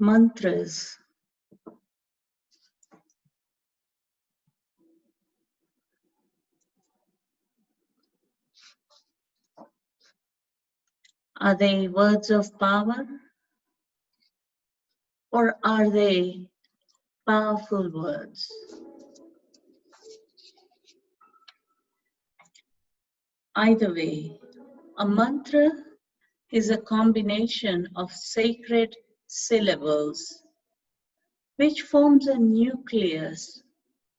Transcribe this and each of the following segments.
Mantras. Are they words of power, or are they powerful words? Either way, a mantra is a combination of sacred syllables which forms a nucleus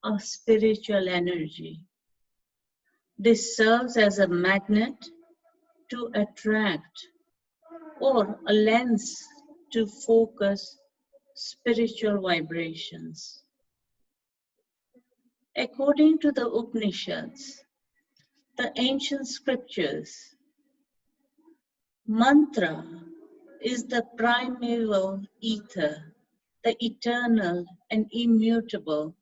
of spiritual energy. This serves as a magnet to attract or a lens to focus spiritual vibrations. According to the Upanishads, the ancient scriptures, mantra is the primeval ether, the eternal and immutable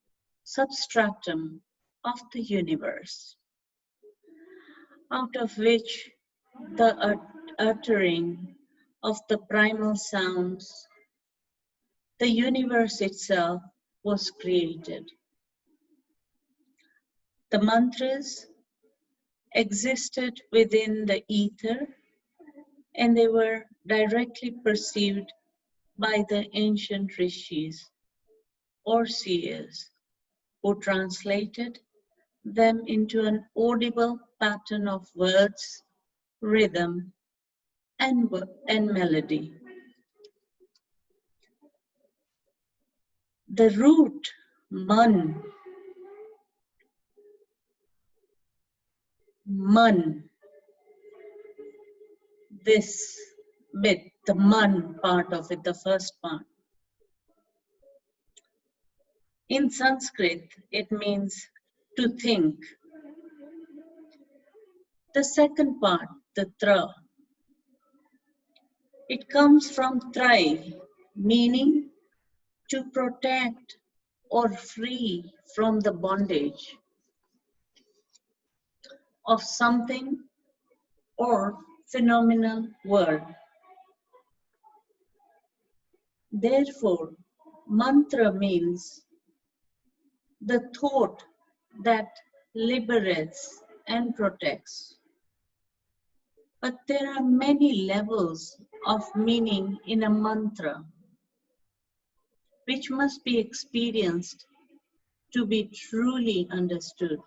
substratum of the universe, out of which the uttering of the primal sounds, the universe itself was created. The mantras existed within the ether, and they were directly perceived by the ancient rishis or seers, who translated them into an audible pattern of words, rhythm, and melody. The root man, this bit, the man part of it, the first part. In Sanskrit, it means to think. The second part, the tra, it comes from trai, meaning to protect or free from the bondage of something or phenomenal world. Therefore, mantra means the thought that liberates and protects. But there are many levels of meaning in a mantra, which must be experienced to be truly understood.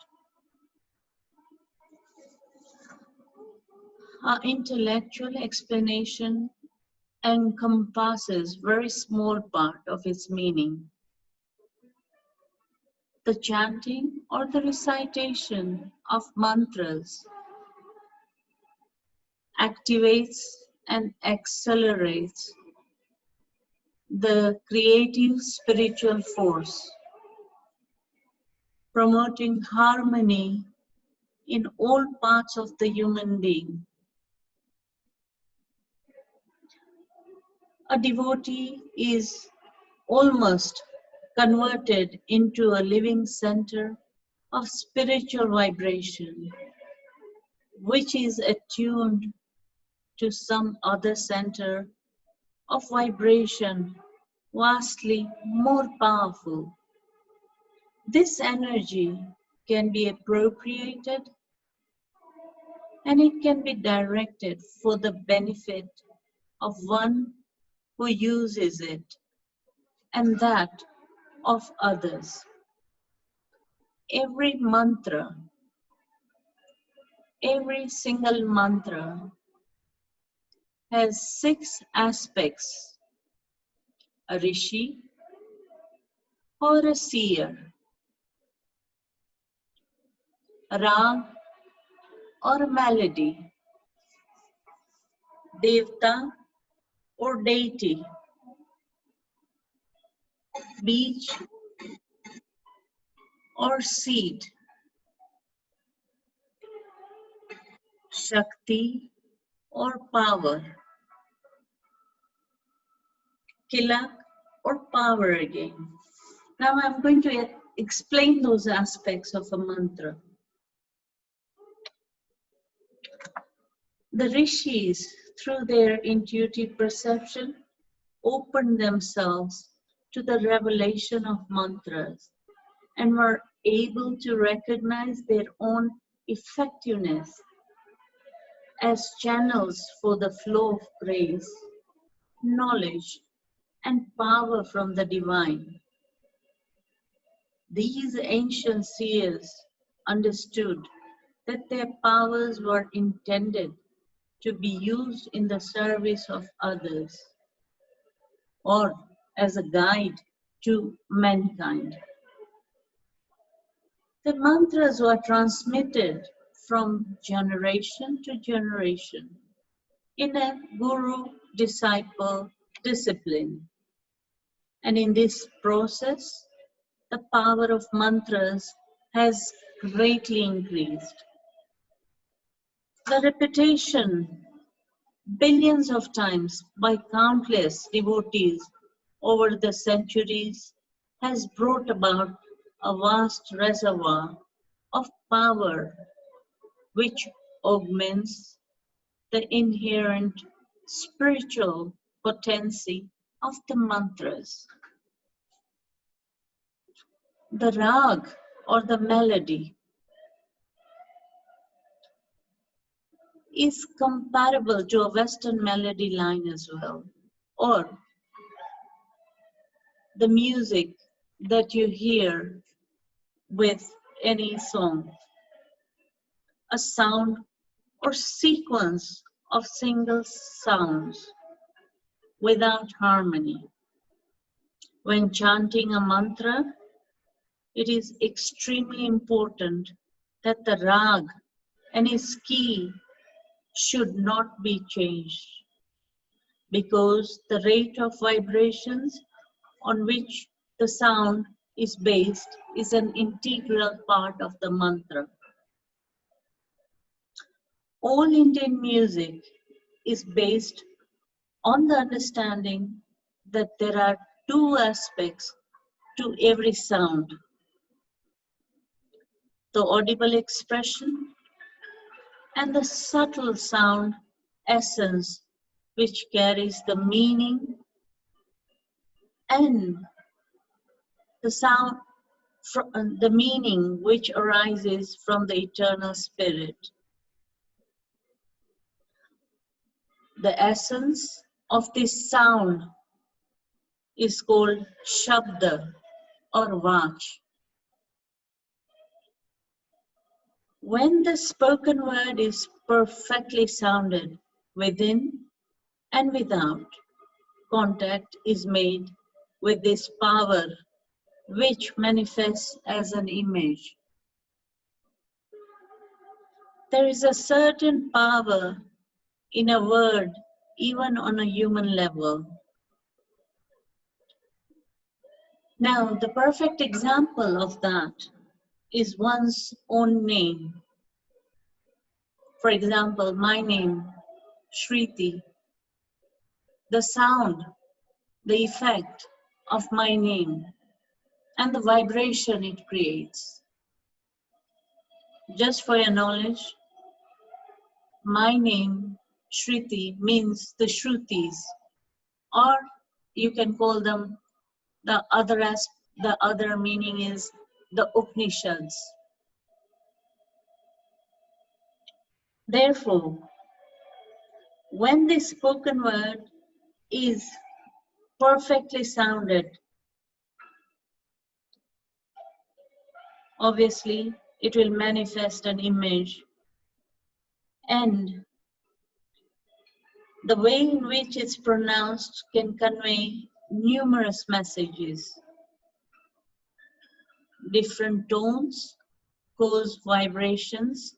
Our intellectual explanation encompasses very small part of its meaning. The chanting or the recitation of mantras activates and accelerates the creative spiritual force, promoting harmony in all parts of the human being. A devotee is almost converted into a living center of spiritual vibration, which is attuned to some other center of vibration vastly more powerful. This energy can be appropriated and it can be directed for the benefit of one who uses it and that of others. Every mantra, every single mantra has 6 aspects: a rishi or a seer, a rag or a melody, devta or deity, beach or seed, shakti or power, kilak or power again. Now I'm going to explain those aspects of a mantra. The rishis, through their intuitive perception, opened themselves to the revelation of mantras and were able to recognize their own effectiveness as channels for the flow of grace, knowledge, and power from the divine. These ancient seers understood that their powers were intended to be used in the service of others or as a guide to mankind. The mantras were transmitted from generation to generation in a guru-disciple discipline. And in this process, the power of mantras has greatly increased. The repetition billions of times by countless devotees over the centuries has brought about a vast reservoir of power which augments the inherent spiritual potency of the mantras. The rag or the melody is comparable to a Western melody line as well, or the music that you hear with any song, a sound or sequence of single sounds without harmony. When chanting a mantra, it is extremely important that the rag and its key should not be changed, because the rate of vibrations on which the sound is based is an integral part of the mantra. All Indian music is based on the understanding that there are two aspects to every sound: the audible expression and the subtle sound essence, which carries the meaning and the sound, the meaning which arises from the eternal spirit. The essence of this sound is called shabda or vach. When the spoken word is perfectly sounded within and without, contact is made with this power which manifests as an image. There is a certain power in a word, even on a human level. Now, the perfect example of that is one's own name. For example, my name, Shriti. The sound, the effect of my name, and the vibration it creates. Just for your knowledge, my name, Shriti, means the Shrutis, or you can call them the other meaning is the Upanishads. Therefore, when the spoken word is perfectly sounded, obviously it will manifest an image, and the way in which it's pronounced can convey numerous messages. Different tones cause vibrations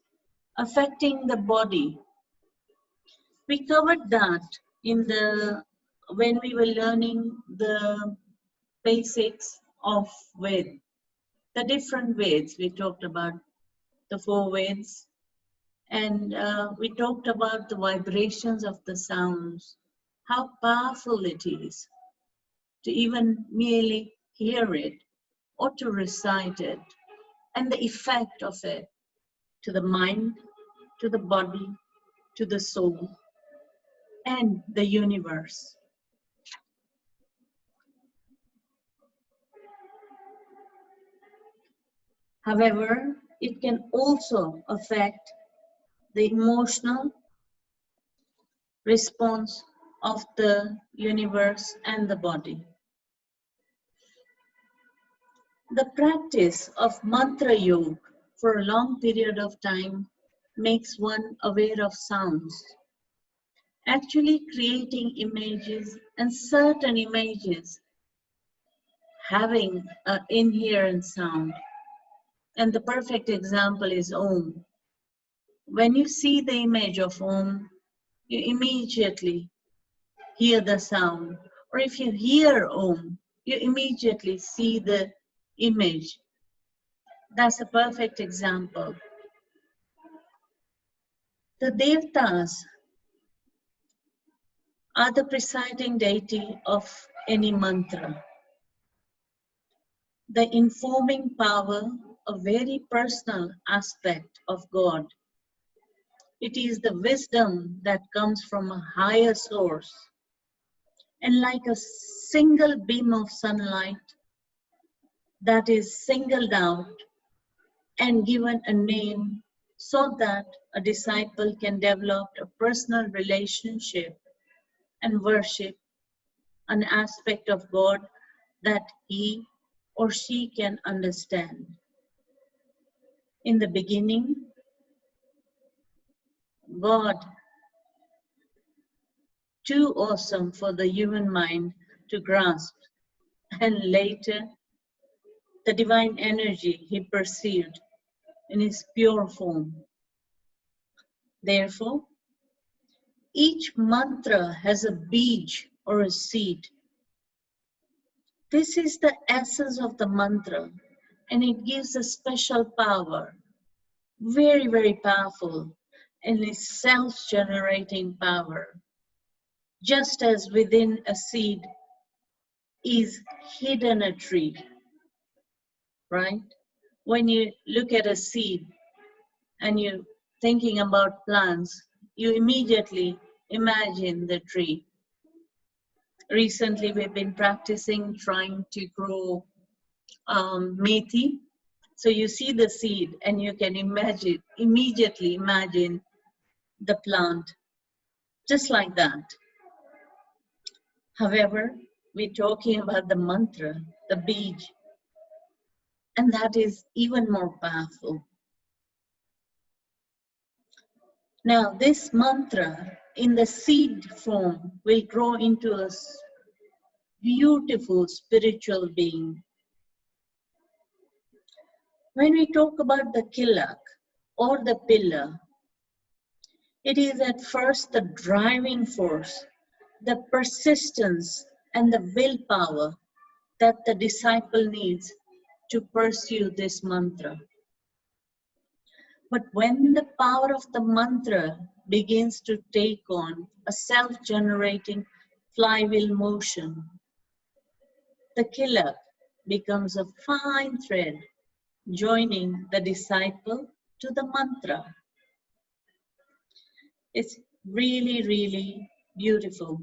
affecting the body. We covered that when we were learning the basics of Ved. The different Veds, we talked about the 4 Veds, and we talked about the vibrations of the sounds, how powerful it is to even merely hear it or to recite it, and the effect of it to the mind, to the body, to the soul, and the universe. However, it can also affect the emotional response of the universe and the body. The practice of mantra yoga for a long period of time makes one aware of sounds, actually creating images, and certain images having an inherent sound. And the perfect example is Om. When you see the image of Om, you immediately hear the sound. Or if you hear Om, you immediately see the image. That's a perfect example. The Devtas are the presiding deity of any mantra. The informing power, a very personal aspect of God. It is the wisdom that comes from a higher source. And like a single beam of sunlight that is singled out and given a name so that a disciple can develop a personal relationship and worship an aspect of God that he or she can understand. In the beginning, God, too awesome for the human mind to grasp, and later the divine energy he perceived in his pure form. Therefore, each mantra has a beej or a seed. This is the essence of the mantra, and it gives a special power, very, very powerful, and is self-generating power. Just as within a seed is hidden a tree, right? When you look at a seed and you're thinking about plants, you immediately imagine the tree. Recently, we've been practicing trying to grow methi. So you see the seed and you can immediately imagine the plant, just like that. However, we're talking about the mantra, the beej, and that is even more powerful. Now, this mantra in the seed form will grow into a beautiful spiritual being. When we talk about the kilak or the pillar, it is at first the driving force, the persistence, and the willpower that the disciple needs to pursue this mantra. But when the power of the mantra begins to take on a self-generating flywheel motion, the killer becomes a fine thread joining the disciple to the mantra. It's really, really beautiful.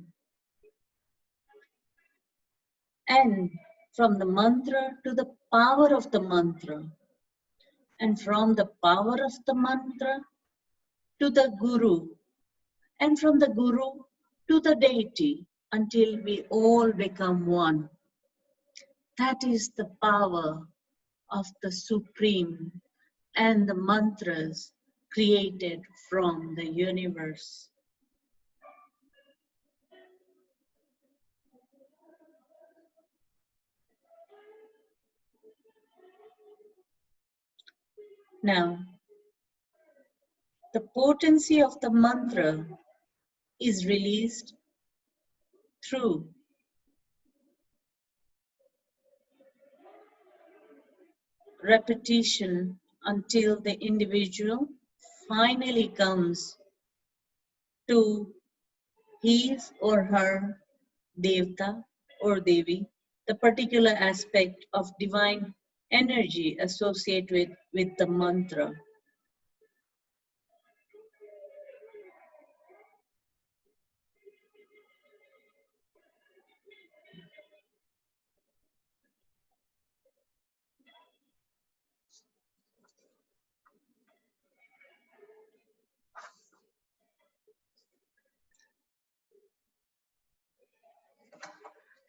And from the mantra to the power of the mantra, and from the power of the mantra to the guru, and from the guru to the deity, until we all become one. That is the power of the Supreme and the mantras created from the universe. Now, the potency of the mantra is released through repetition until the individual finally comes to his or her devta or devi, the particular aspect of divine energy associated with the mantra.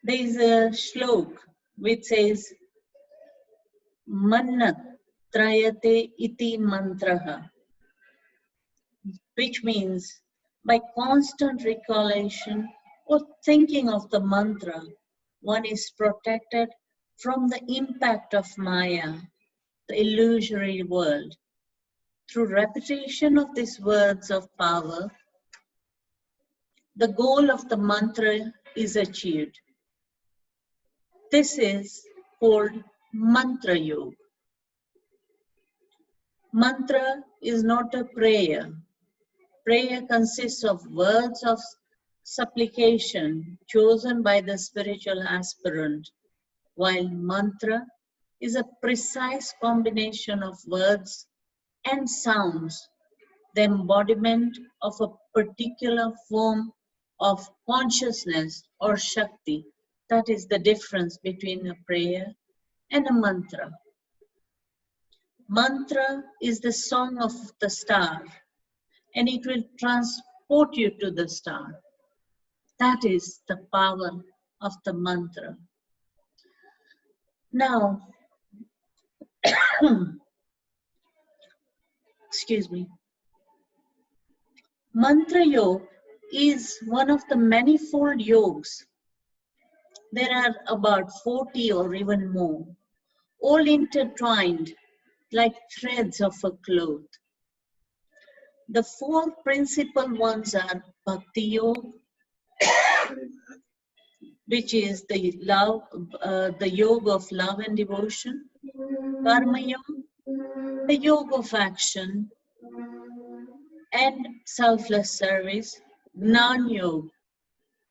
There is a shlok which says, Manna trayate iti mantraha, which means by constant recollection or thinking of the mantra, one is protected from the impact of Maya, the illusory world. Through repetition of these words of power, the goal of the mantra is achieved. This is called mantra yoga. Mantra is not a prayer. Prayer consists of words of supplication chosen by the spiritual aspirant, while mantra is a precise combination of words and sounds, the embodiment of a particular form of consciousness or Shakti. That is the difference between a prayer and a mantra. Mantra is the song of the star, and it will transport you to the star. That is the power of the mantra. Now, excuse me, mantra yoga is one of the manifold yogas. There are about 40 or even more, all intertwined like threads of a cloth. The four principal ones are Bhakti Yoga, which is the yoga of love and devotion, Karma Yoga, the yoga of action and selfless service, Jnana Yoga,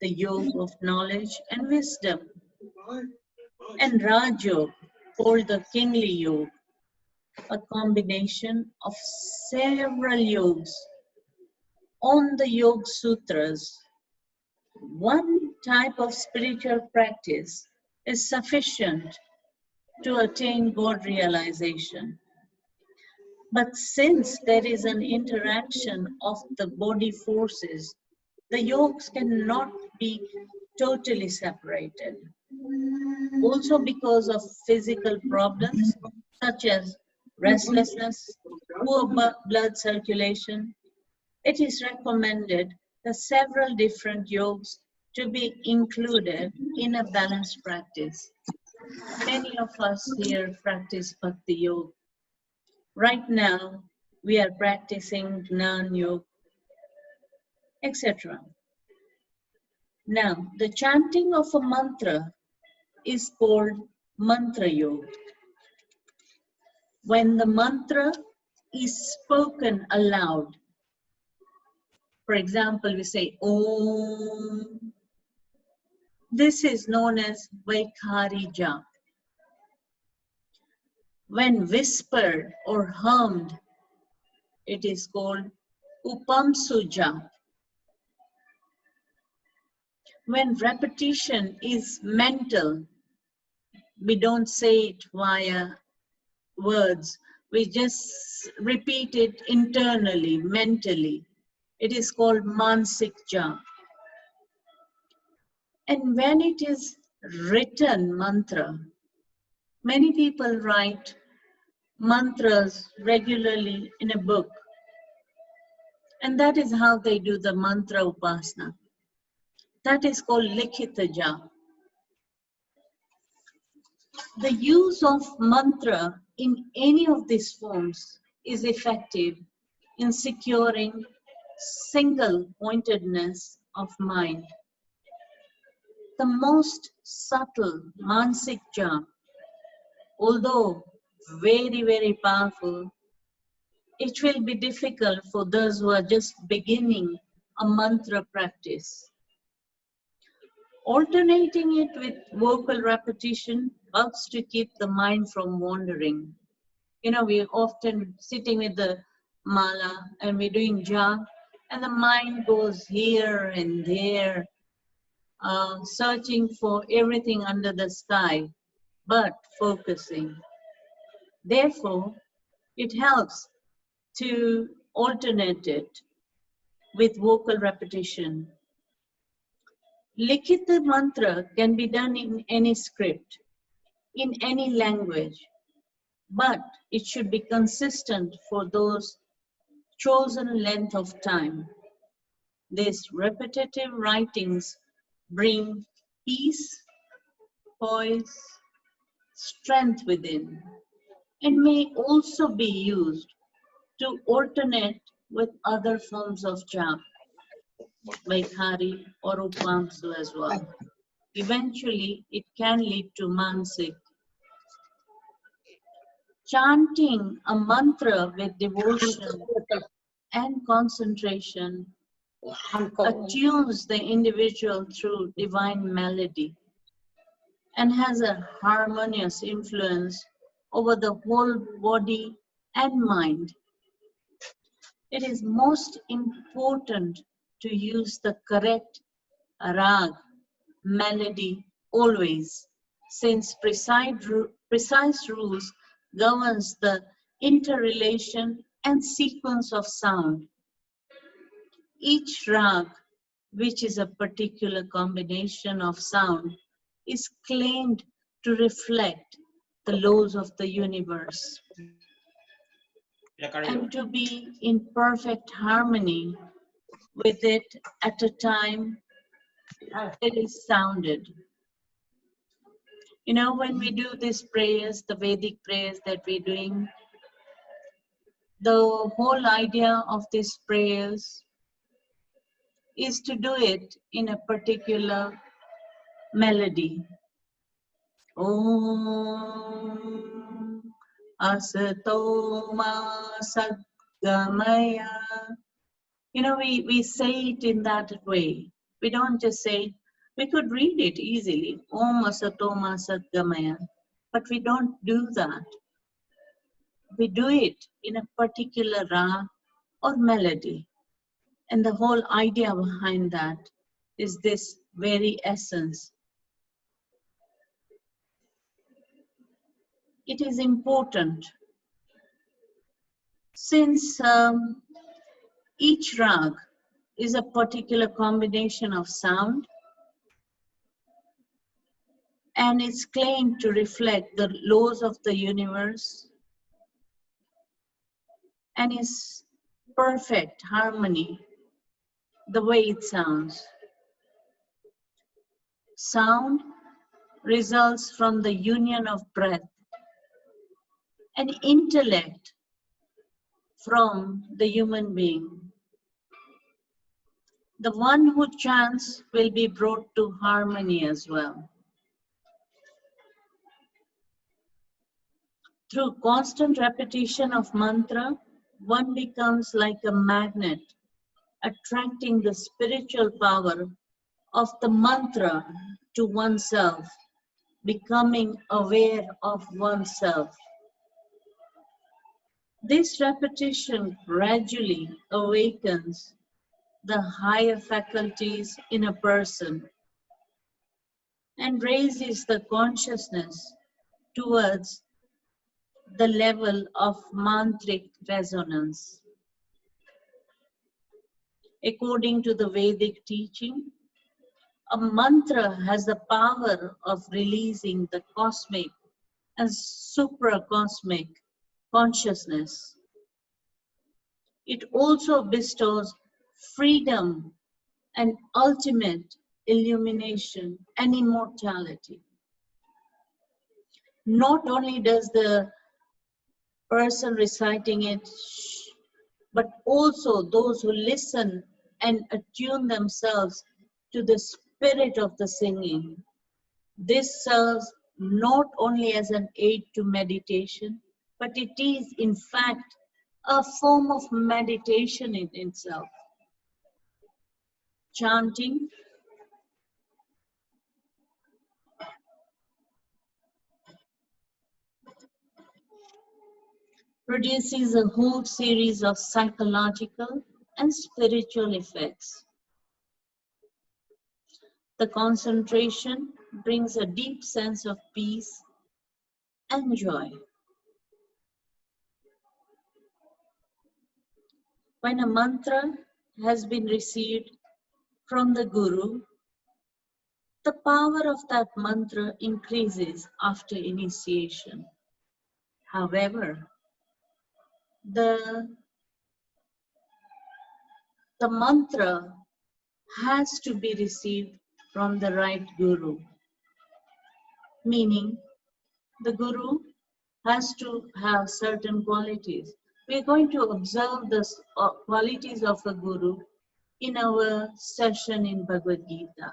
the yoga of knowledge and wisdom, and Raj Yoga, called the kingly yoga, a combination of several yogas. On the Yoga Sutras, one type of spiritual practice is sufficient to attain God realization. But since there is an interaction of the body forces, the yogas cannot be totally separated. Also because of physical problems such as restlessness, poor blood circulation, it is recommended that several different yogas to be included in a balanced practice. Many of us here practice Bhakti Yoga. Right now, we are practicing Jnana Yoga, etc. Now, the chanting of a mantra is called Mantra Yoga. When the mantra is spoken aloud, for example, we say Om. This is known as Vaikhari Japa. When whispered or hummed, it is called Upamsu Japa. When repetition is mental, we don't say it via words, we just repeat it internally, mentally. It is called Mansik Japa. And when it is written mantra, many people write mantras regularly in a book. And that is how they do the mantra upasana. That is called Likhita Japa. The use of mantra in any of these forms is effective in securing single pointedness of mind. The most subtle Mansik Japa, although very, very powerful, it will be difficult for those who are just beginning a mantra practice. Alternating it with vocal repetition helps to keep the mind from wandering. You know, we're often sitting with the mala and we're doing japa, and the mind goes here and there, searching for everything under the sky, but focusing. Therefore, it helps to alternate it with vocal repetition. Likhita mantra can be done in any script, in any language, but it should be consistent for those chosen length of time. These repetitive writings bring peace, poise, strength within, and may also be used to alternate with other forms of japa, like Hari or Upamsu as well. Eventually, it can lead to mansik. Chanting a mantra with devotion and concentration attunes the individual through divine melody and has a harmonious influence over the whole body and mind. It is most important to use the correct rag melody always, since precise rules governs the interrelation and sequence of sound. Each rag, which is a particular combination of sound, is claimed to reflect the laws of the universe and to be in perfect harmony with it at a time it is sounded. You know, when we do these prayers, the Vedic prayers that we're doing, the whole idea of these prayers is to do it in a particular melody. Om Asato Ma Sadgamaya. You know, we say it in that way. We don't just say, we could read it easily, Om Asato Ma Sadgamaya, but we don't do that. We do it in a particular ra or melody. And the whole idea behind that is this very essence. It is important since each rag is a particular combination of sound and it's claimed to reflect the laws of the universe and is perfect harmony the way it sounds. Sound results from the union of breath and intellect from the human being. The one who chants will be brought to harmony as well. Through constant repetition of mantra, one becomes like a magnet, attracting the spiritual power of the mantra to oneself, becoming aware of oneself. This repetition gradually awakens the higher faculties in a person and raises the consciousness towards the level of mantric resonance. According to the Vedic teaching, a mantra has the power of releasing the cosmic and supracosmic consciousness. It also bestows freedom and ultimate illumination and immortality. Not only does the person reciting it, but also those who listen and attune themselves to the spirit of the singing. This serves not only as an aid to meditation, but it is in fact a form of meditation in itself. Chanting produces a whole series of psychological and spiritual effects. The concentration brings a deep sense of peace and joy. When a mantra has been received from the Guru, the power of that mantra increases after initiation. However, the mantra has to be received from the right guru, meaning the guru has to have certain qualities. We are going to observe the qualities of a guru in our session in Bhagavad Gita.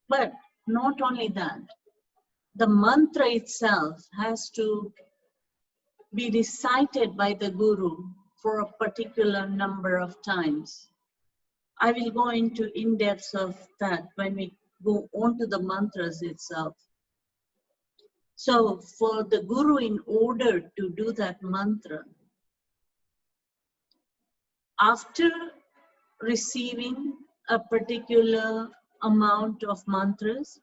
But not only that, the mantra itself has to be recited by the guru for a particular number of times. I will go into in-depth of that when we go on to the mantras itself. So for the guru, in order to do that mantra, after receiving a particular amount of mantras,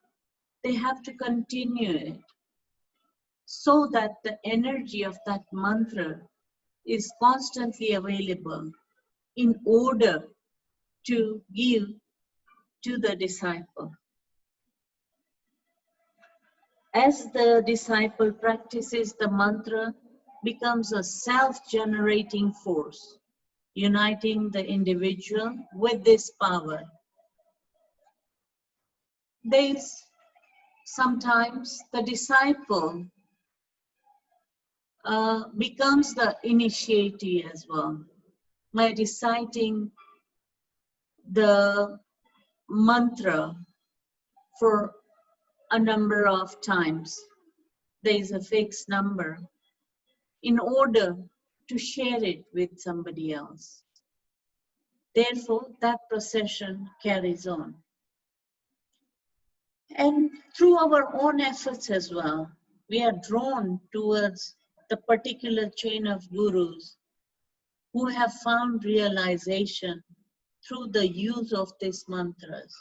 they have to continue it so that the energy of that mantra is constantly available in order to give to the disciple. As the disciple practices, the mantra becomes a self-generating force, uniting the individual with this power. There's sometimes the disciple becomes the initiatee as well by reciting the mantra for a number of times. There is a fixed number in order to share it with somebody else. Therefore, that procession carries on. And through our own efforts as well, we are drawn towards the particular chain of gurus who have found realization through the use of these mantras.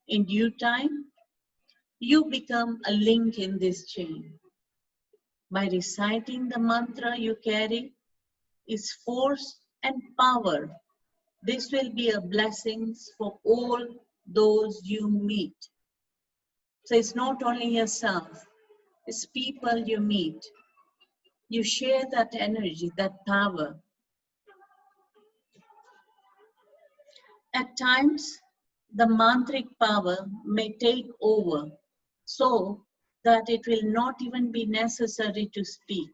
In due time, you become a link in this chain. By reciting the mantra you carry its force and power. This will be a blessing for all those you meet. So it's not only yourself, it's people you meet. You share that energy, that power. At times, the mantric power may take over so that it will not even be necessary to speak.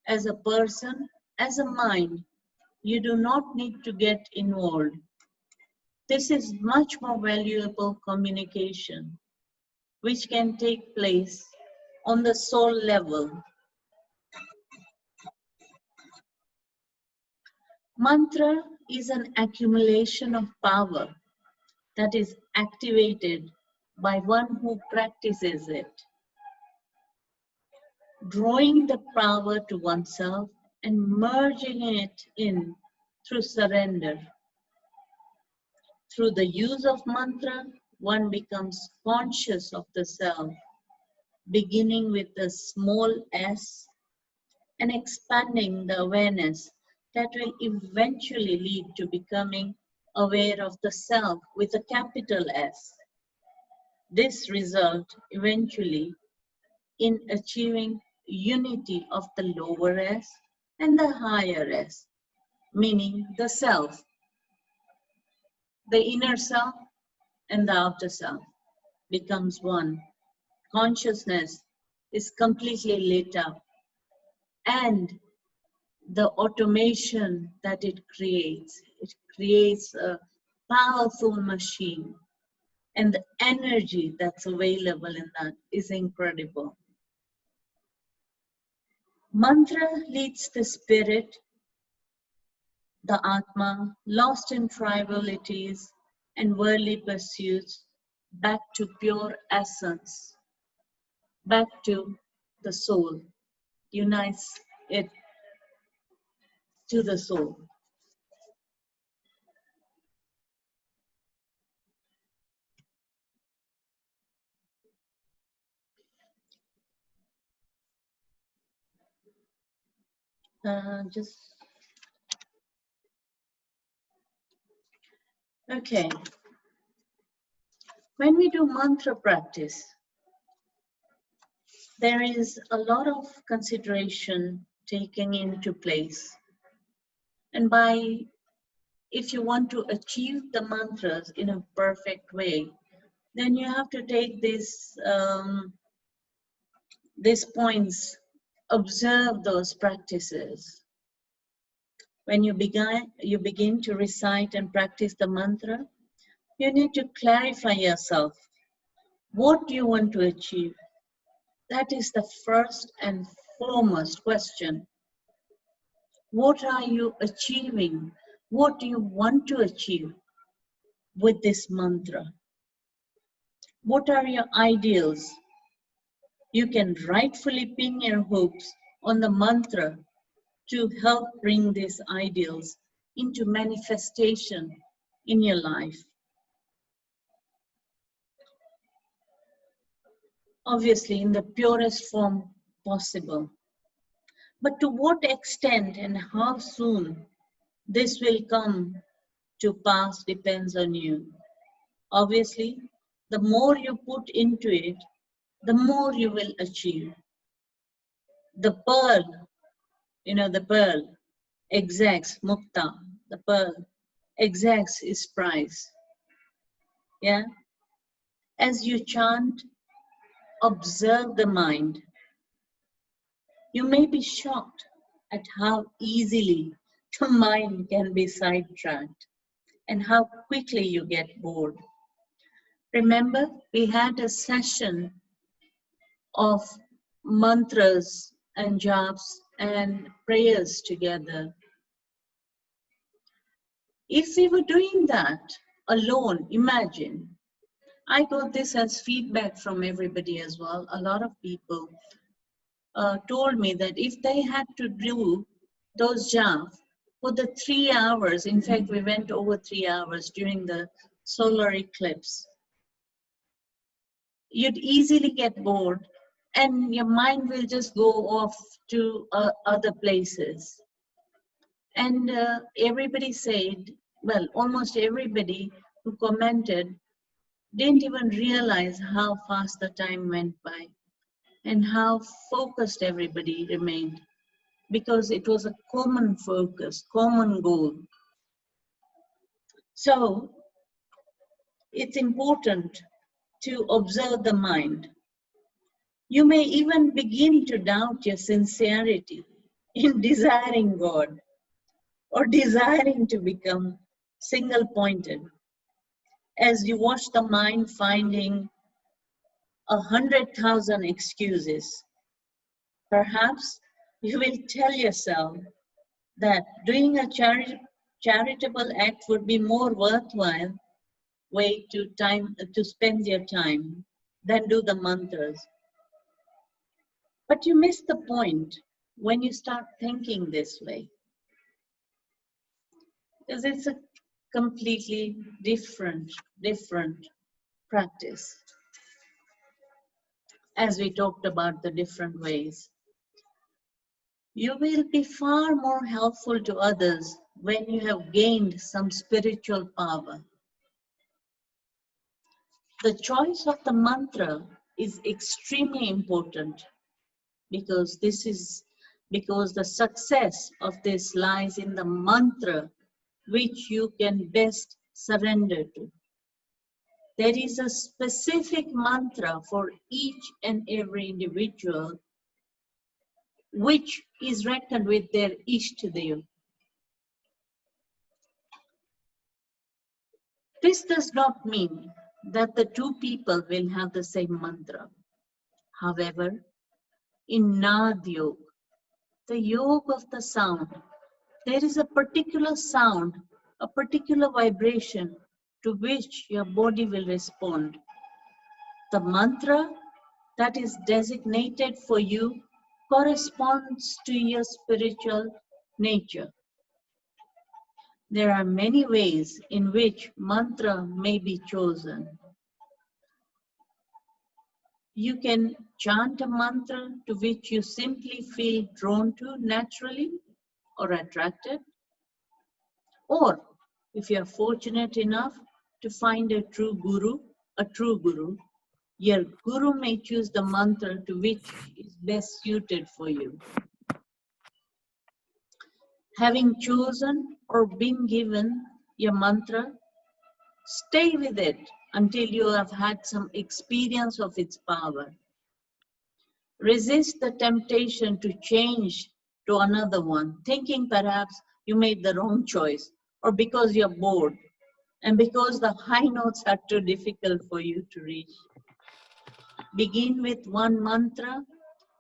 As a person, as a mind, you do not need to get involved. This is much more valuable communication, which can take place on the soul level. Mantra is an accumulation of power that is activated by one who practices it, drawing the power to oneself and merging it in through surrender. Through the use of mantra, one becomes conscious of the self, beginning with a small s and expanding the awareness that will eventually lead to becoming aware of the self with a capital S. This result eventually in achieving unity of the lower S and the higher S, meaning the self, the inner self and the outer self becomes one. Consciousness is completely lit up, and the automation that it creates a powerful machine, and the energy that's available in that is incredible. Mantra leads the spirit, the Atma, lost in tribalities and worldly pursuits, back to pure essence, back to the soul, unites it to the soul. Okay. When we do mantra practice, there is a lot of consideration taken into place. And if you want to achieve the mantras in a perfect way, then you have to take these points, observe those practices. When you begin to recite and practice the mantra, you need to clarify yourself. What do you want to achieve? That is the first and foremost question. What are you achieving? What do you want to achieve with this mantra? What are your ideals? You can rightfully pin your hopes on the mantra to help bring these ideals into manifestation in your life. Obviously, in the purest form possible. But to what extent and how soon this will come to pass depends on you. Obviously, the more you put into it, the more you will achieve. The pearl, the pearl exacts mukta, the pearl exacts its price. Yeah? As you chant, observe the mind. You may be shocked at how easily the mind can be sidetracked and how quickly you get bored. Remember, we had a session of mantras and japs and prayers together. If we were doing that alone, imagine, I got this as feedback from everybody as well. A lot of people told me that if they had to do those japs for the 3 hours, in fact, we went over 3 hours during the solar eclipse, you'd easily get bored and your mind will just go off to other places. And everybody said, well, almost everybody who commented didn't even realize how fast the time went by and how focused everybody remained, because it was a common focus, common goal. So it's important to observe the mind. You may even begin to doubt your sincerity in desiring God or desiring to become single-pointed, as you watch the mind finding 100,000 excuses. Perhaps you will tell yourself that doing a charitable act would be more worthwhile way to spend your time than do the mantras. But you miss the point when you start thinking this way, because it's a completely different practice. As we talked about the different ways, you will be far more helpful to others when you have gained some spiritual power. The choice of the mantra is extremely important, because the success of this lies in the mantra which you can best surrender to. There is a specific mantra for each and every individual which is reckoned with their Ishtadev. This does not mean that the two people will have the same mantra. However, in Nad Yoga, the yoga of the sound, there is a particular sound, a particular vibration to which your body will respond. The mantra that is designated for you corresponds to your spiritual nature. There are many ways in which mantra may be chosen. You can chant a mantra to which you simply feel drawn to naturally or attracted. Or if you are fortunate enough to find a true guru, a true guru, your guru may choose the mantra to which is best suited for you. Having chosen or been given your mantra, stay with it until you have had some experience of its power. Resist the temptation to change to another one, thinking perhaps you made the wrong choice, or because you're bored, and because the high notes are too difficult for you to reach. Begin with one mantra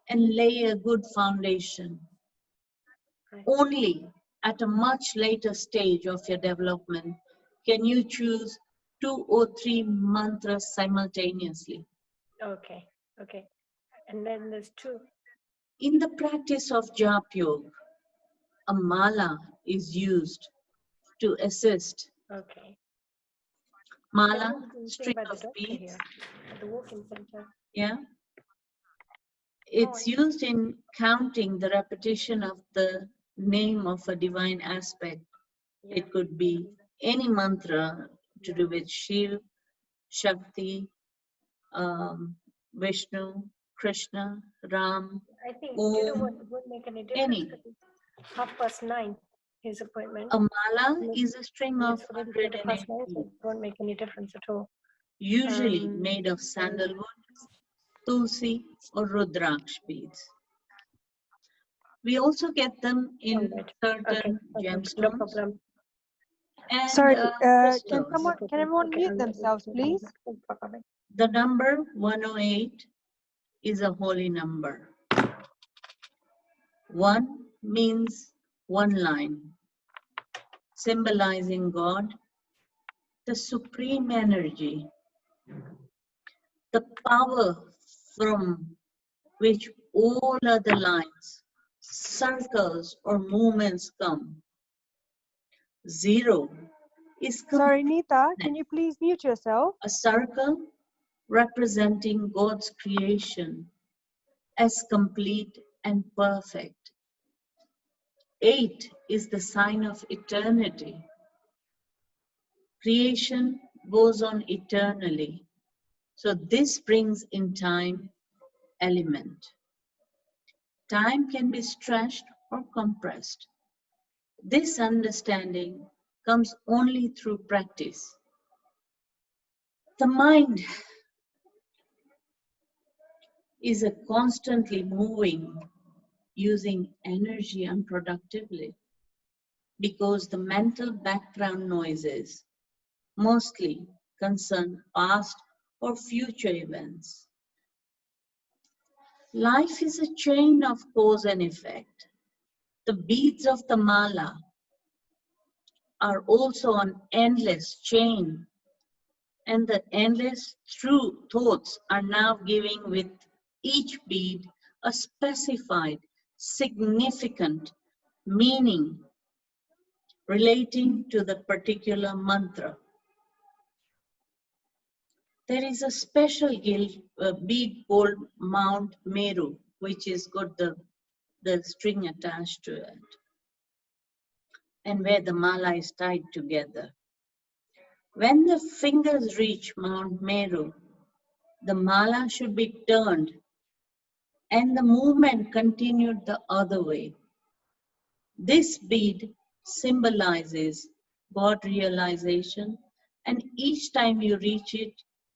and lay a good foundation. Only at a much later stage of your development can you choose 2 or 3 mantras simultaneously. Okay, okay. And then there's 2. In the practice of Japa Yoga, a mala is used to assist. Okay. Mala, string by the of doctor beads. here, at the walking center. Yeah. It's used in counting the repetition of the name of a divine aspect. Yeah. It could be any mantra to do with Shiv, Shakti, Vishnu, Krishna, Ram, I think, Om, do you know what would make any difference? any. 9:30, his appointment. A mala is a string of It's already 108 9:30, so it beads, won't make any difference at all. usually made of sandalwood, tulsi, or rudraksh beads. We also get them in certain gemstones. No problem. And Sorry, crystals. can everyone mute themselves, please? The number 108 is a holy number. 1 means one line, symbolizing God, the supreme energy, the power from which all other lines, circles, or movements come. 0 is Sorry, Nita, can you please mute yourself? a circle representing God's creation as complete and perfect. 8 is the sign of eternity. Creation goes on eternally. So this brings in time element. Time can be stretched or compressed. This understanding comes only through practice. The mind is a constantly moving, using energy unproductively, because the mental background noises mostly concern past or future events. Life is a chain of cause and effect. The beads of the mala are also an endless chain, and the endless true thoughts are now giving with each bead a specified, significant meaning relating to the particular mantra. There is a special bead called Mount Meru, which has got the string attached to it, and where the mala is tied together. When the fingers reach Mount Meru, the mala should be turned and the movement continued the other way. This bead symbolizes God realization, and each time you reach it,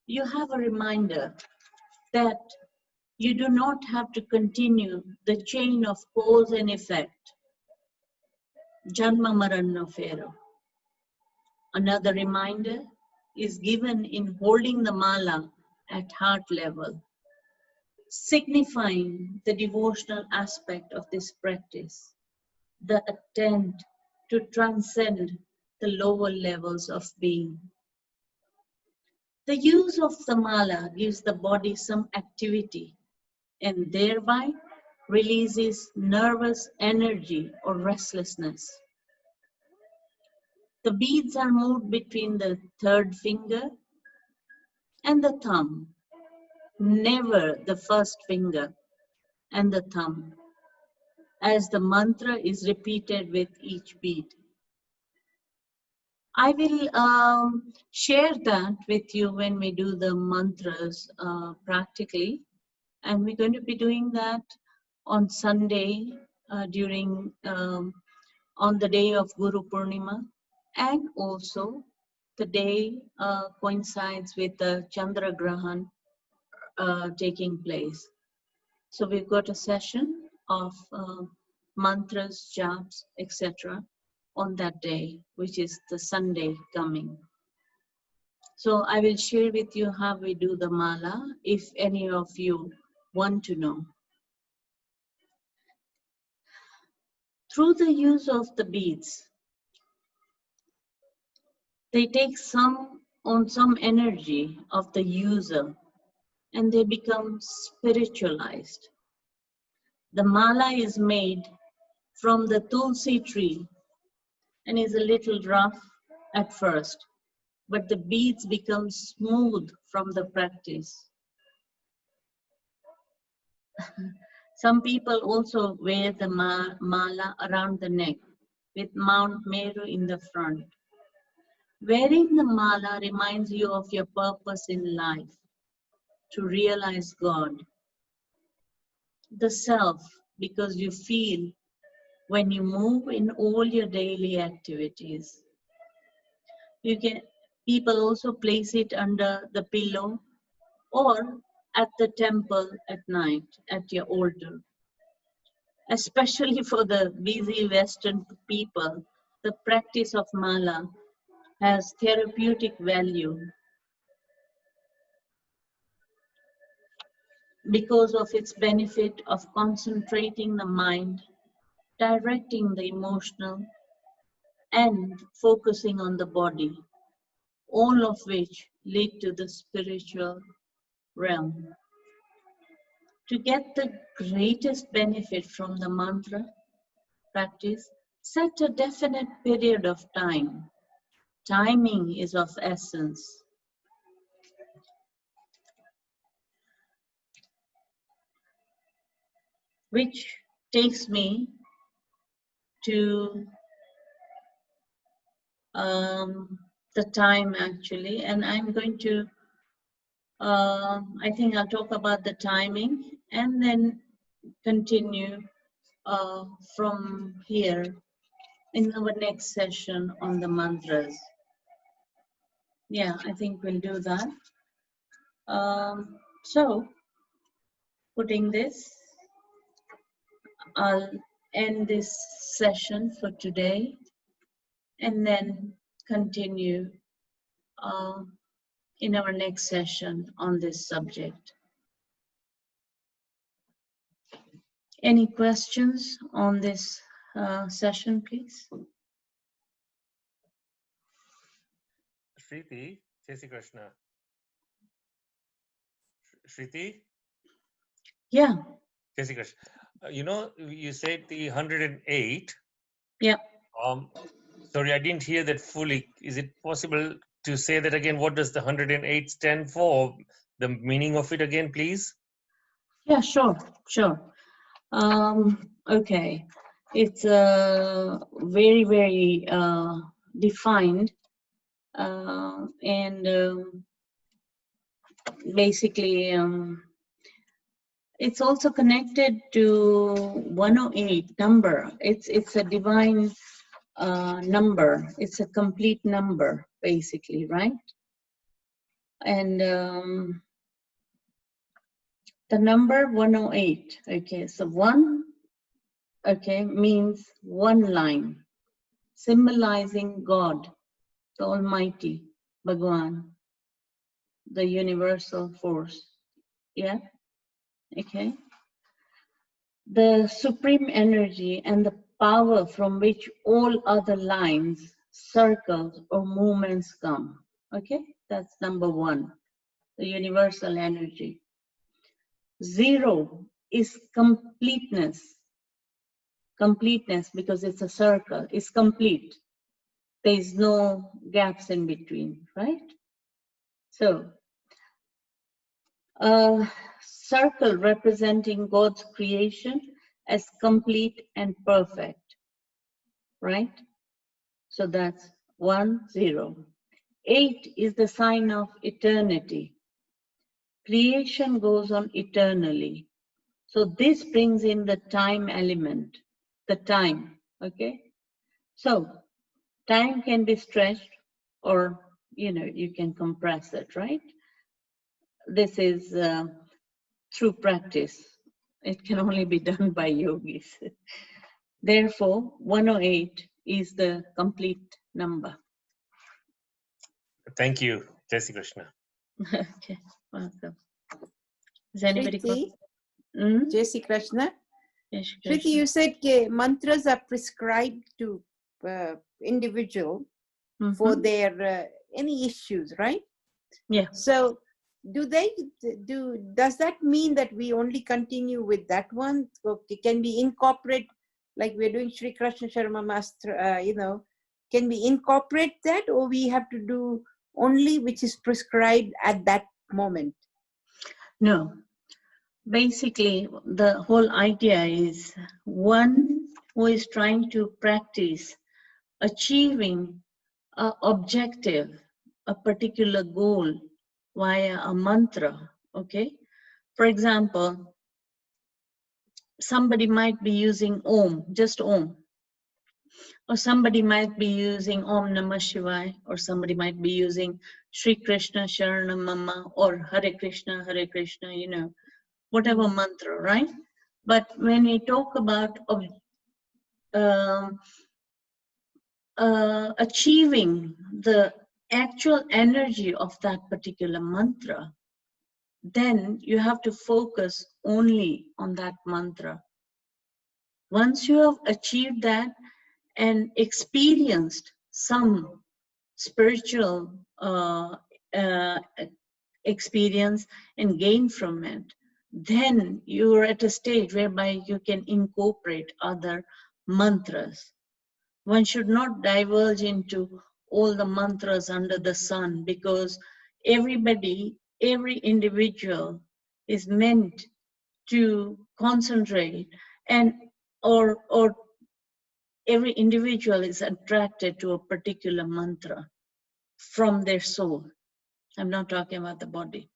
you have a reminder that you do not have to continue the chain of cause and effect. Janma Marana Pharaoh. Another reminder is given in holding the mala at heart level, signifying the devotional aspect of this practice, the attempt to transcend the lower levels of being. The use of the mala gives the body some activity and thereby releases nervous energy or restlessness. The beads are moved between the third finger and the thumb, never the first finger and the thumb, as the mantra is repeated with each bead. I will share that with you when we do the mantras practically. And we're going to be doing that on Sunday during on the day of Guru Purnima, and also the day coincides with the Chandra Grahan taking place. So we've got a session of mantras, japs, etc. on that day, which is the Sunday coming. So I will share with you how we do the mala if any of you want to know. Through the use of the beads, they take some energy of the user and they become spiritualized. The mala is made from the tulsi tree and is a little rough at first, but the beads become smooth from the practice. Some people also wear the mala around the neck with Mount Meru in the front. Wearing the mala reminds you of your purpose in life, to realize God, the self, because you feel when you move in all your daily activities. People also place it under the pillow or at the temple at night at your altar. Especially for the busy Western people, the practice of mala has therapeutic value because of its benefit of concentrating the mind, directing the emotional, and focusing on the body, all of which lead to the spiritual realm. To get the greatest benefit from the mantra practice, set a definite period of time. Timing is of essence. Which takes me to the time actually, and I'm going to, I think I'll talk about the timing and then continue from here in our next session on the mantras. Yeah, I think we'll do that. So, putting this, I'll end this session for today and then continue in our next session on this subject. Any questions on this session, please? Shriti, Jai Shri Krishna. Shriti? Yeah. Jai Shri Krishna. You know, you said the 108. Yeah. Sorry, I didn't hear that fully. Is it possible to say that again? What does the 108 stand for? The meaning of it again, please? Yeah, sure. Okay. It's very, very defined. And basically, it's also connected to 108 number. It's a divine number. It's a complete number, basically, right? And the number 108. Okay, so 1, okay, means one line, symbolizing God, the Almighty, Bhagwan, the universal force. Yeah, okay. The supreme energy and the power from which all other lines, circles, or movements come. Okay, that's number 1, the universal energy. 0 is completeness. Completeness, because it's a circle, is complete. There is no gaps in between, right? So, a circle representing God's creation as complete and perfect, right? So that's 1, 0. 8 is the sign of eternity. Creation goes on eternally. So this brings in the time element, the time, okay? So time can be stretched or, you can compress it, right? This is through practice. It can only be done by yogis. Therefore, 108 is the complete number. Thank you, Jai Shri Krishna. Okay, welcome. Is anybody? Shriti, Hmm? Jai Shri Krishna. Yes, Shri Shriti, Krishna. you said mantras are prescribed to individual for Mhm. their any issues, right? Yeah. So does that mean that we only continue with that one? Okay, can we incorporate, like we're doing Sri Krishna Sharma Master, can we incorporate that, or we have to do only which is prescribed at that moment? No. Basically, the whole idea is one who is trying to practice achieving an objective, a particular goal via a mantra, okay? For example, somebody might be using Om, just Om. Or somebody might be using Om Namah Shivaya, or somebody might be using Sri Krishna Sharanam Mama, or Hare Krishna, whatever mantra, right? But when we talk about achieving the actual energy of that particular mantra, then you have to focus only on that mantra. Once you have achieved that and experienced some spiritual experience and gain from it, then you're at a stage whereby you can incorporate other mantras. One should not diverge into all the mantras under the sun, because every individual is meant to concentrate, and or every individual is attracted to a particular mantra from their soul. I'm not talking about the body,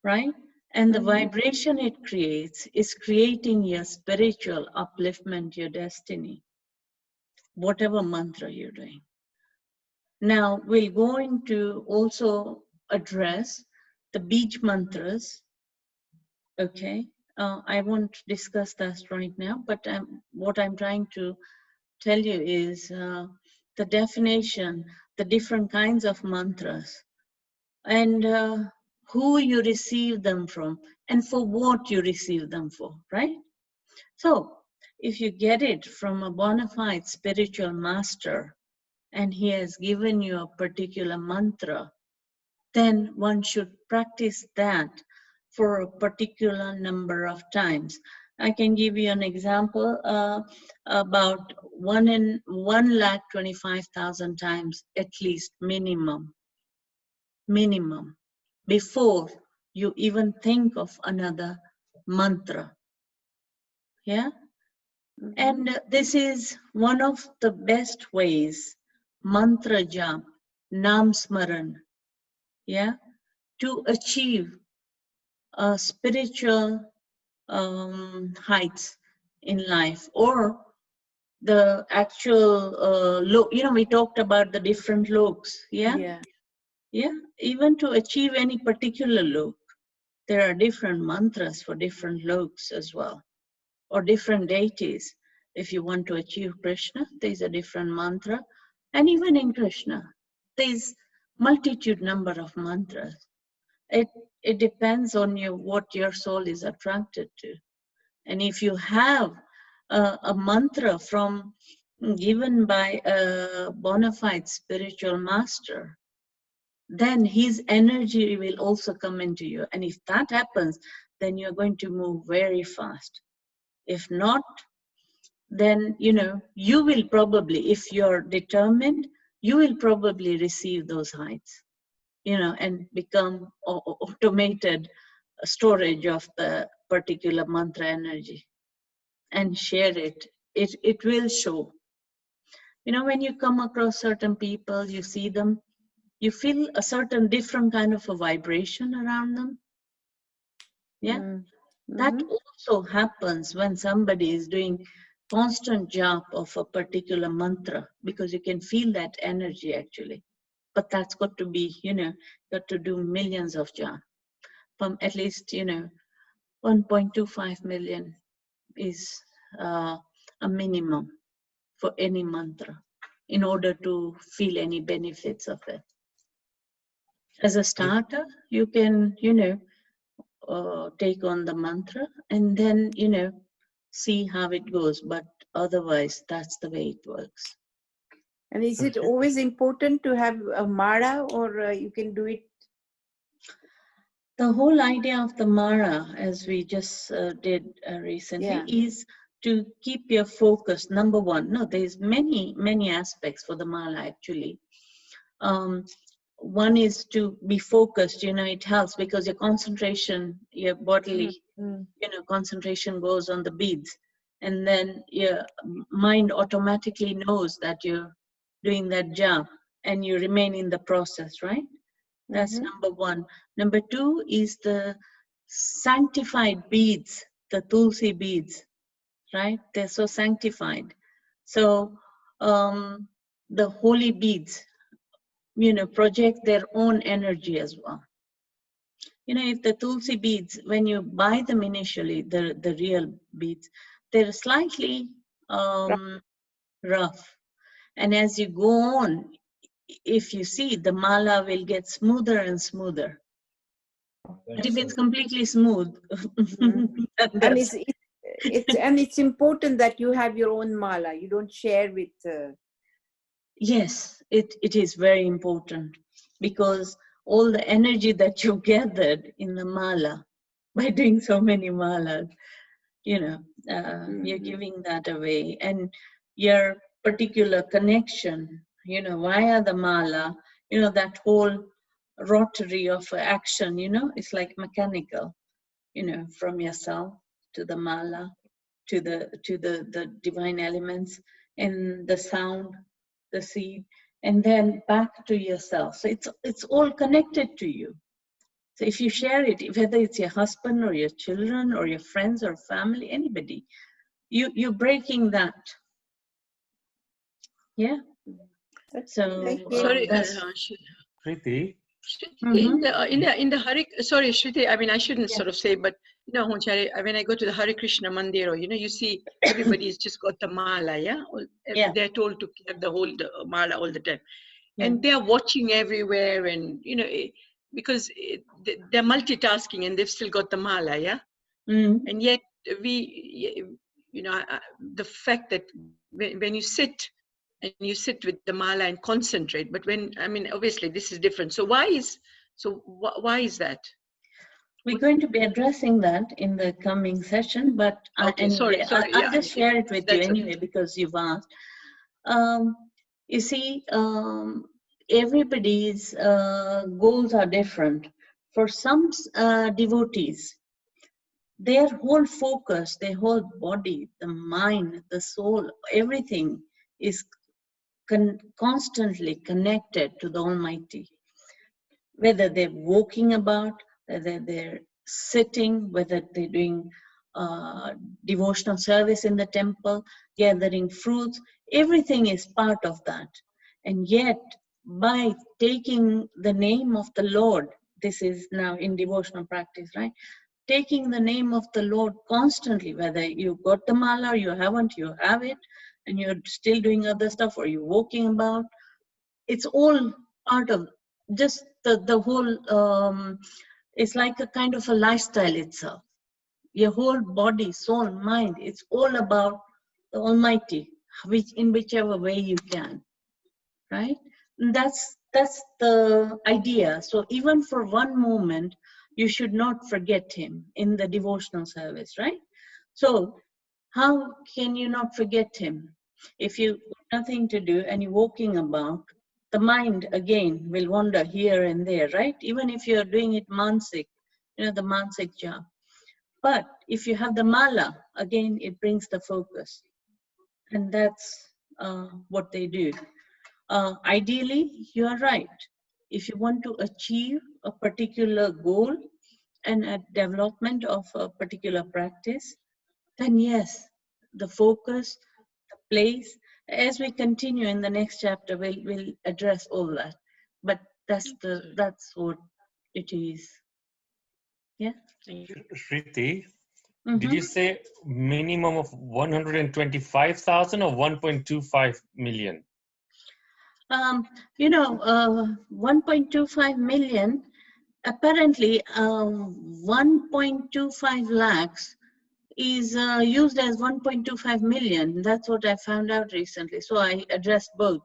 right? And the vibration it creates is creating your spiritual upliftment, your destiny, whatever mantra you're doing. Now, we're going to also address the beach mantras, okay? I won't discuss that right now, but what I'm trying to tell you is the definition, the different kinds of mantras, and who you receive them from, and for what you receive them for, right? So, if you get it from a bona fide spiritual master, and he has given you a particular mantra, then one should practice that for a particular number of times. I can give you an example, about 1,25,000 times at least, minimum, before you even think of another mantra. Yeah? And this is one of the best ways, mantra jap, nam smaran, yeah, to achieve spiritual heights in life, or the actual we talked about the different loks, yeah, even to achieve any particular lok, there are different mantras for different loks as well, or different deities. If you want to achieve Krishna, there's a different mantra, and even in Krishna, there's multitude number of mantras. It depends on you, what your soul is attracted to. And if you have a mantra given by a bona fide spiritual master, then his energy will also come into you. And if that happens, then you're going to move very fast. If not, then you will probably, if you're determined, you will probably receive those heights, and become automated storage of the particular mantra energy and share it. It will show. You know, when you come across certain people, you see them, you feel a certain different kind of a vibration around them. Yeah, that also happens when somebody is doing constant jap of a particular mantra, because you can feel that energy actually. But that's got to be, you know, got to do millions of jap. From at least, you know, 1.25 million is a minimum for any mantra in order to feel any benefits of it. As a starter, you can, you know, take on the mantra and then, you know, see how it goes. But otherwise, that's the way it works. And is it always important to have a mara, or you can do it? The whole idea of the mara, as we just did recently, is to keep your focus. Number one, no, there's many aspects for the mala actually. One is to be focused, you know, it helps because your concentration, your bodily, you know, concentration goes on the beads, and then your mind automatically knows that you're doing that jap and you remain in the process, right? That's number one. Number two is the sanctified beads, the tulsi beads, right? They're so sanctified. So the holy beads, you know, project their own energy as well. You know, if the tulsi beads, when you buy them initially, the real beads, they're slightly rough. And as you go on, if you see, the mala will get smoother and smoother. But if it's completely smooth, and it's important that you have your own mala. You don't share with. Yes, it is very important, because all the energy that you gathered in the mala by doing so many malas, you know, you're giving that away, and your particular connection, you know, via the mala, you know, that whole rotary of action, you know, it's like mechanical, you know, from yourself to the mala, to the divine elements, and the sound, the seed, and then back to yourself. So it's all connected to you. So if you share it, whether it's your husband or your children or your friends or family, anybody, you're breaking that. Yeah. So sorry, Preeti, in the Hare, sorry, Shruti, I mean, I shouldn't sort of say, but you know, when I go to the Hare Krishna Mandiro, you know, you see everybody's just got the mala, yeah? They're told to have the whole mala all the time. And they're watching everywhere, and, you know, because they're multitasking and they've still got the mala, yeah? And yet we, you know, the fact that when you sit, and you sit with the mala and concentrate, but when, I mean, obviously this is different. So why is that? We're going to be addressing that in the coming session, but anyway, I'll just share it with you anyway, because you've asked. You see, everybody's goals are different. For some devotees, their whole focus, their whole body, the mind, the soul, everything is constantly connected to the Almighty. Whether they're walking about, whether they're sitting, whether they're doing devotional service in the temple, gathering fruits, everything is part of that. And yet, by taking the name of the Lord, this is now in devotional practice, right? Taking the name of the Lord constantly, whether you got the mala or you haven't, you have it, and you're still doing other stuff, or you're walking about, it's all part of just the whole, it's like a kind of a lifestyle itself. Your whole body, soul, mind, it's all about the Almighty, in whichever way you can, right? And that's the idea. So even for one moment, you should not forget Him in the devotional service, right? So how can you not forget Him? If you have nothing to do and you're walking about, the mind again will wander here and there, right? Even if you're doing it mansik, you know, the mansik job. But if you have the mala, again, it brings the focus. And that's what they do. Ideally, you are right. If you want to achieve a particular goal and a development of a particular practice, then yes, the focus, the place, as we continue in the next chapter, we'll address all that. But that's what it is. Yeah. Shriti, Mhm. did you say minimum of 125,000 or 1.25 million? 1.25 million, apparently 1.25 lakhs is used as 1.25 million. That's what I found out recently. So I addressed both.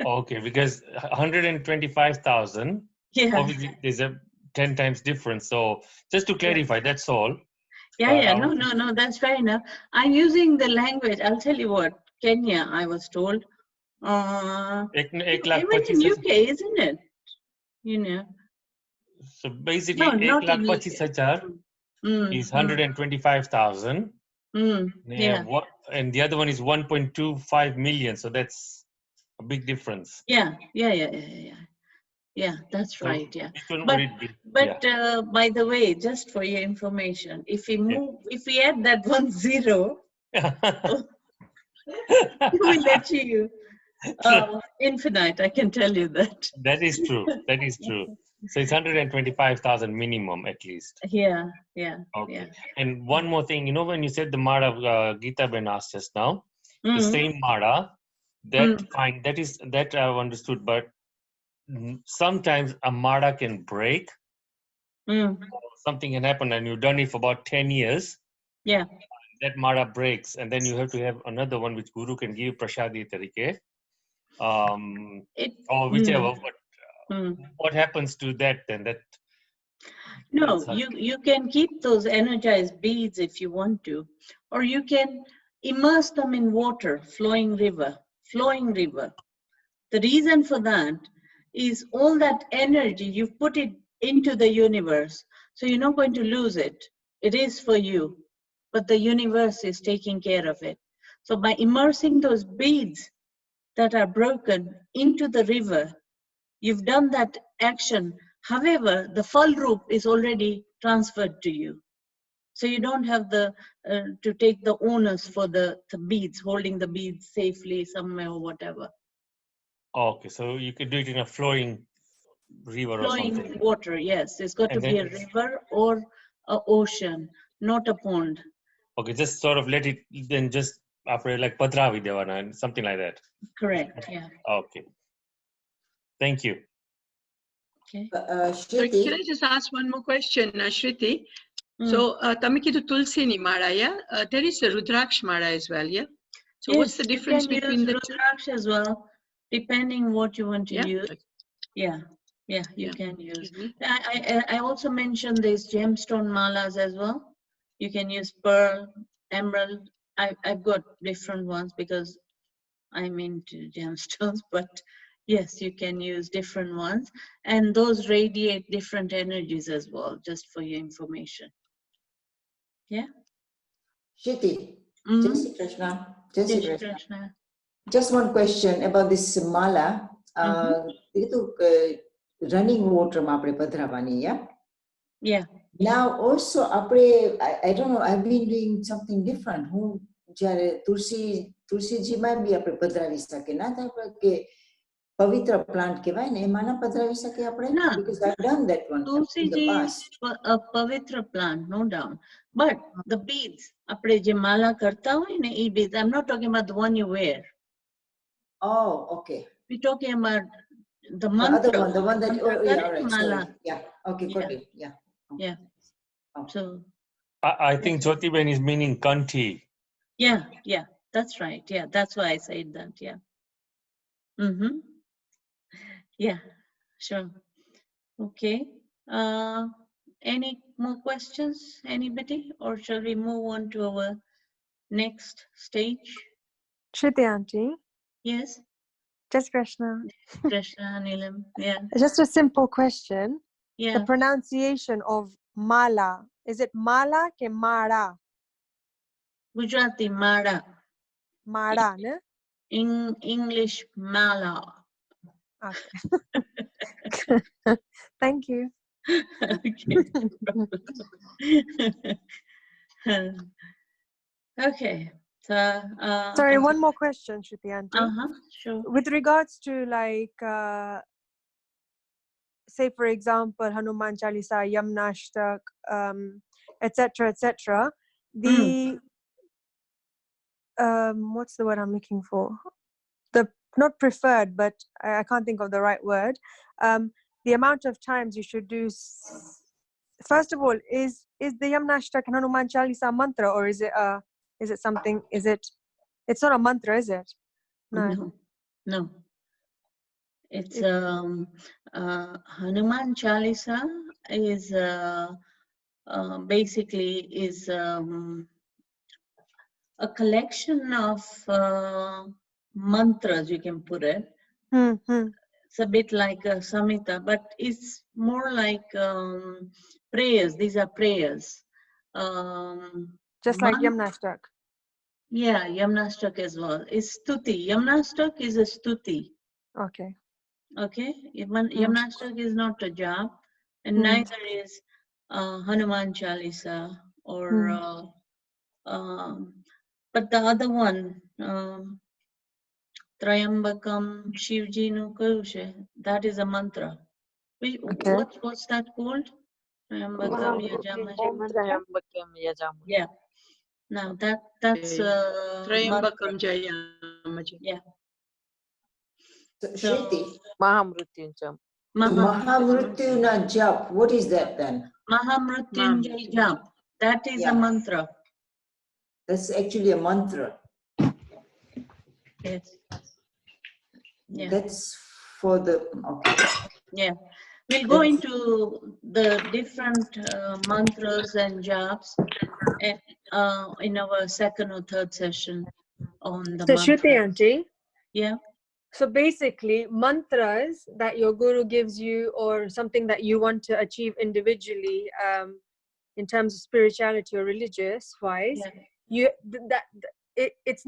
Okay, because 125,000, Yeah. obviously there's a 10 times difference. So just to clarify, that's all. Yeah. No, that's fair enough. I'm using the language. I'll tell you what, Kenya, I was told. Ek Even lakh in 25,000. UK, isn't it? So basically, No, ek not lakh in 25,000 UK. is 125,000. Yeah. And the other one is 1.25 million. So that's a big difference. Yeah, that's So right. Yeah. which one But would it be? by the way, just for your information, if we add that 1 0, we will achieve infinite. I can tell you that. That is true. That is true. So it's 125,000 minimum at least. Yeah. Okay. Yeah. And one more thing, when you said the Mara Gita Ben asked just now, the Mm. same Mara, fine, that I've understood, but sometimes a Mara can break, something can happen, and you've done it for about 10 years. Yeah. That Mara breaks, and then you have to have another one which Guru can give prasadi tarike. Or whichever. What happens to that then? No, you can keep those energized beads if you want to, or you can immerse them in water, flowing river. The reason for that is all that energy, you've put it into the universe, so you're not going to lose it. It is for you, but the universe is taking care of it. So by immersing those beads that are broken into the river, you've done that action. However, the fall roop is already transferred to you. So you don't have to take the onus for the beads, holding the beads safely somewhere or whatever. Okay, so you could do it in a flowing river or something. Flowing water, yes. It's got to And be a then river or an ocean, not a pond. Okay, just sort of let it, then just after like Padravi Devana and something like that. Correct, yeah. Okay. Thank you. Okay. Sorry, can I just ask one more question, Shriti? So, Tamikidu Tulsi ni Mara, yeah? There is a Rudraksh Mara as well, yeah? So Yes, what's the difference you can between use the two? Rudraksh as well, depending what you want to Yeah. use. Yeah, you Yeah. can use. Excuse me. I also mentioned these gemstone malas as well. You can use pearl, emerald. I've got different ones because I'm into gemstones, but yes, you can use different ones. And those radiate different energies as well, just for your information. Yeah? Shruti, Jai Shri Krishna. Jai Shri Jai Shri Krishna. Krishna. Just one question about this mala. Itu running water ma apne padravani, yeah? Yeah. Now also apne, I don't know, I've been doing something different. Who jare Tulsi ji ma bhi apne padravi sake na tha ke pavitra plant kevaય ne એમાં ના પધરાવી શકે આપણે? No. Because I've done that one Tulsi in the ji past. is a pavitra plant, no doubt. But the beads, apne je mala karta hoy ne, e beads, I'm not talking about the one you wear. Oh, okay. We're talking about the The mantra. other one, the one that, mantra oh, yeah, kare all right, mala. sorry. Yeah, okay, got it. Yeah. Okay. Yeah. Oh. So, I think Jyotiben is meaning Kanti. yeah, that's right. Yeah, that's why I said that. Yeah. Yeah, sure. Okay. Any more questions? Anybody? Or shall we move on to our next stage? Shruti auntie, Yes. just Krishna. Krishna, Nilam. Yeah. Just a simple question. Yeah. The pronunciation of mala, is it mala ke mara? Gujarati, Mara. Mara, ne? English mala. Okay. Thank you. Okay. Okay. So, Sorry, one more question, Shruti Aunty. Sure. With regards to like, say for example, Hanuman Chalisa, Yamnashtak, etc., etc. The what's the word I'm looking for? The not preferred, but I can't think of the right word. The amount of times you should do. First of all, is the Yamnashtak and Hanuman Chalisa mantra, or is it something? Is it? It's not a mantra, is it? No. No. It's Hanuman Chalisa is basically is a collection of mantras, you can put it. It's a bit like a Samhita, but it's more like prayers. These are prayers. Just like Yamnashtak. Yeah, Yamnashtak as well. It's stuti. Yamnashtak is a stuti. Okay. Okay. Yamnashtak is not a jap, and neither is Hanuman Chalisa or. But the other one, Trayambakam Shivji nu Karushe, that is a mantra. Okay. What's that called? Trayambakam Yajamati. Yeah. Now that's Trayambakam Jayamaji. yeah. Shruti, Mahamrutyunjam. Mahamrutyuna jap, what is that then? Mahamrutyunjay jap. That is a mantra. That's actually a mantra. Yes. Yeah. That's for the, okay. Yeah. We'll go into the different mantras and japs in our second or third session on the So Shruti mantras. Aunty. Yeah. So basically, mantras that your guru gives you, or something that you want to achieve individually, in terms of spirituality or religious wise, it's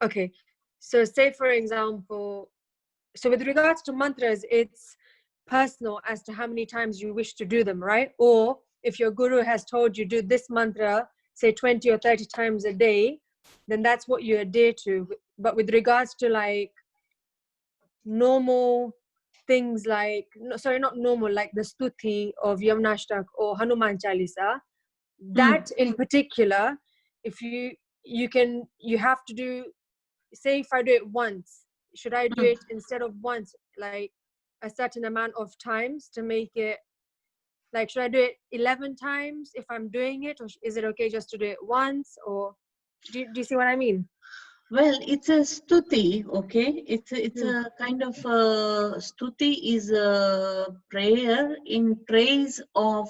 okay. So say for example, so with regards to mantras, it's personal as to how many times you wish to do them, right? Or if your guru has told you do this mantra, say 20 or 30 times a day, then that's what you adhere to. But with regards to like normal things like, sorry, not normal, like the stuti of Yamnashtak or Hanuman Chalisa, that in particular, if you have to do, say if I do it once, should I do it instead of once, like a certain amount of times to make it, like should I do it 11 times if I'm doing it, or is it okay just to do it once? Or do you see what I mean? Well, it's a stuti, okay? It's a kind of stuti is a prayer in praise of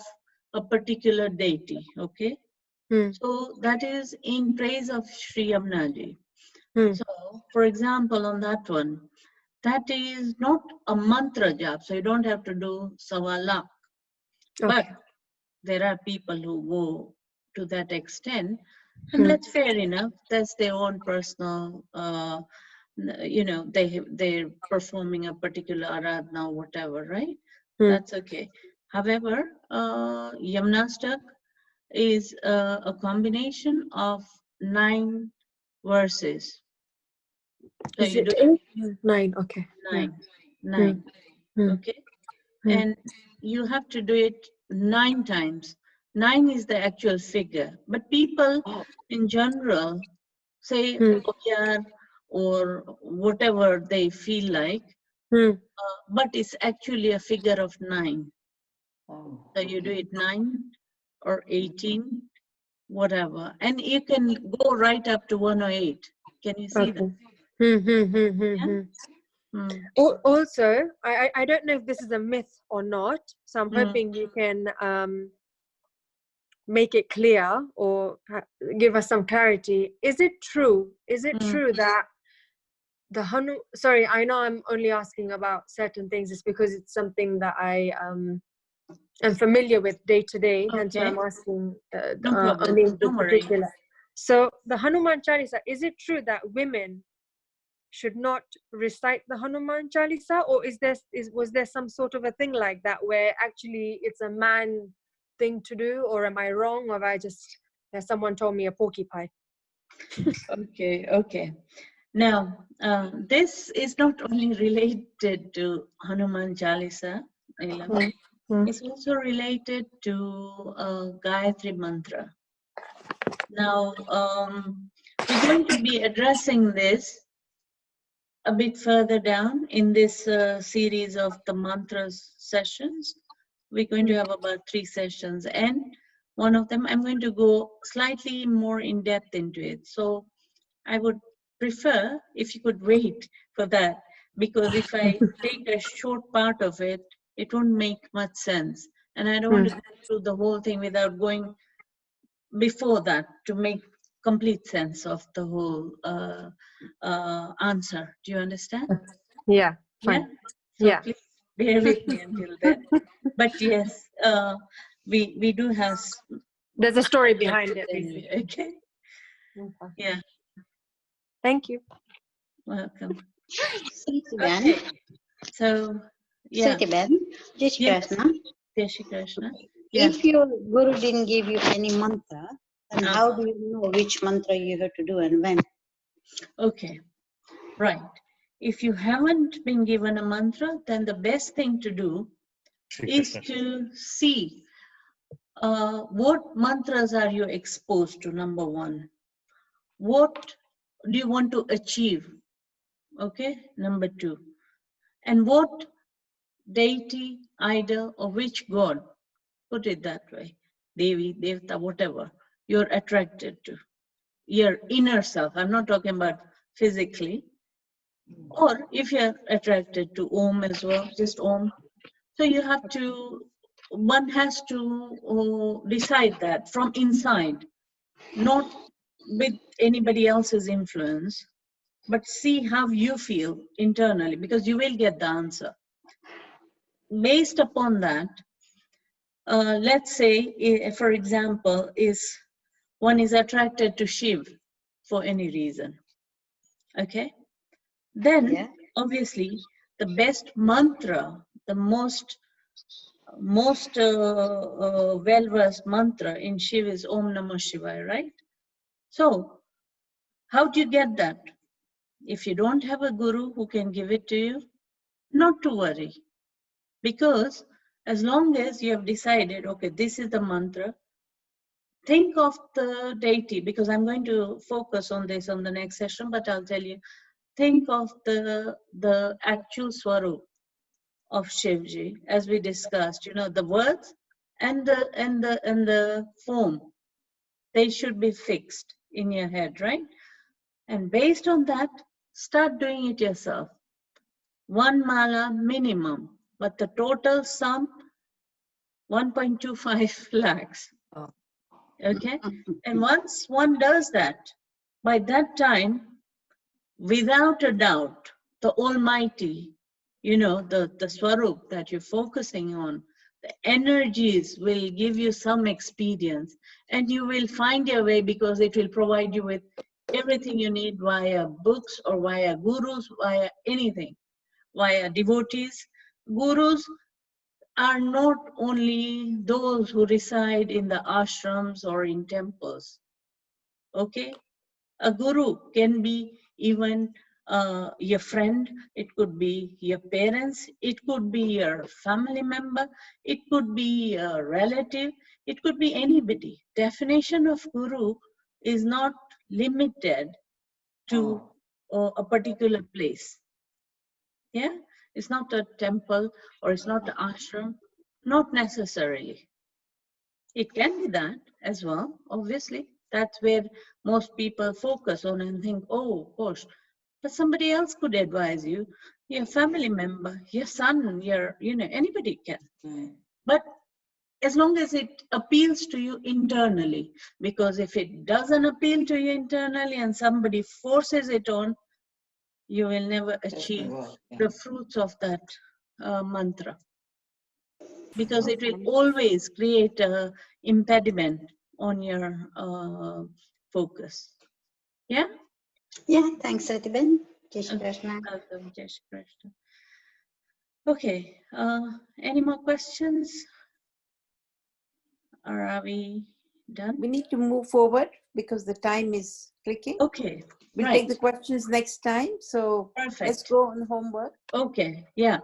a particular deity, okay? So that is in praise of Sri Yamnaji. So, for example, on that one, that is not a mantra jap, so you don't have to do sawa lakh. But there are people who go to that extent, and that's fair enough. That's their own personal, you know, they're performing a particular aradhana or whatever, right? That's okay. However, Yamnashtak is a combination of 9 verses. So is you it do 9? Okay. 9. Okay. And you have to do it 9 times. 9 is the actual figure. But people in general say Oyar or whatever they feel like, but it's actually a figure of 9. So you do it 9 or 18, whatever. And you can go right up to 108. Can you see that? Also, I don't know if this is a myth or not, so I'm hoping you can make it clear or give us some clarity. Is it true? Is it true that the sorry, I know I'm only asking about certain things, it's because it's something that I am familiar with day to day, and so I'm asking No problem. only in Don't worry. particular. So the Hanuman Chalisa, is it true that women should not recite the Hanuman Chalisa, or was there some sort of a thing like that where actually it's a man thing to do, or am I wrong, or have someone told me a porcupine? Okay. Now, this is not only related to Hanuman Chalisa, Neelam. It's also related to Gayatri Mantra. Now, we're going to be addressing this a bit further down in this series of the mantras sessions. We're going to have about 3 sessions, and one of them I'm going to go slightly more in depth into it. So I would prefer if you could wait for that, because if I take a short part of it, it won't make much sense. And I don't want to go through the whole thing without going before that to make complete sense of the whole answer. Do you understand? Yeah. Yeah. Fine. So Yeah. please bear with me until then. But yes, we do have. There's a story behind it. Anyway, okay. Yeah. Thank you. Welcome. Sweetiben, Okay. So yeah. Sweetiben, Jai Shri Yes. Krishna. Jai Shri Krishna. Yeah. If your guru didn't give you any mantra, then how do you know which mantra you have to do and when? Okay. Right. If you haven't been given a mantra, then the best thing to do is to see what mantras are you exposed to, number one. What do you want to achieve? Okay, number two. And what deity, idol, or which god, put it that way, Devi, Devta, whatever, you're attracted to. Your inner self, I'm not talking about physically. Or if you're attracted to Om as well, just Om. So you have to, one has to decide that from inside, not with anybody else's influence, but see how you feel internally, because you will get the answer. Based upon that, let's say, for example, one is attracted to Shiv for any reason, okay? Then, obviously, the best mantra, the most well-versed mantra in Shiva is Om Namah Shivaya, right? So, how do you get that? If you don't have a guru who can give it to you, not to worry. Because as long as you have decided, okay, this is the mantra, think of the deity, because I'm going to focus on this on the next session, but I'll tell you, think of the actual swarup of Shivji, as we discussed, you know, the words and the form, they should be fixed in your head, right? And based on that, start doing it yourself. 1 mala minimum, but the total sum 1.25 lakhs. Okay, and once one does that, by that time, without a doubt, the Almighty, you know, the Swarup that you're focusing on, the energies will give you some experience, and you will find your way, because it will provide you with everything you need via books or via gurus, via anything, via devotees. Gurus are not only those who reside in the ashrams or in temples, okay? A guru can be even your friend, it could be your parents, it could be your family member, it could be a relative, it could be anybody. Definition of guru is not limited to a particular place. Yeah, it's not a temple or it's not an ashram, not necessarily. It can be that as well, obviously. That's where most people focus on and think, oh, gosh, but somebody else could advise you, your family member, your son, anybody can. But as long as it appeals to you internally, because if it doesn't appeal to you internally and somebody forces it on, you will never achieve the fruits of that mantra. Because it will always create an impediment on your focus. Yeah? Yeah, thanks, Sweetiben. Jai Shri Krishna. Welcome, Jai Shri Krishna. Okay, any more questions? Or are we done? We need to move forward because the time is clicking. Okay, We'll right. take the questions next time. So let's Perfect. go on homework. Okay, yeah.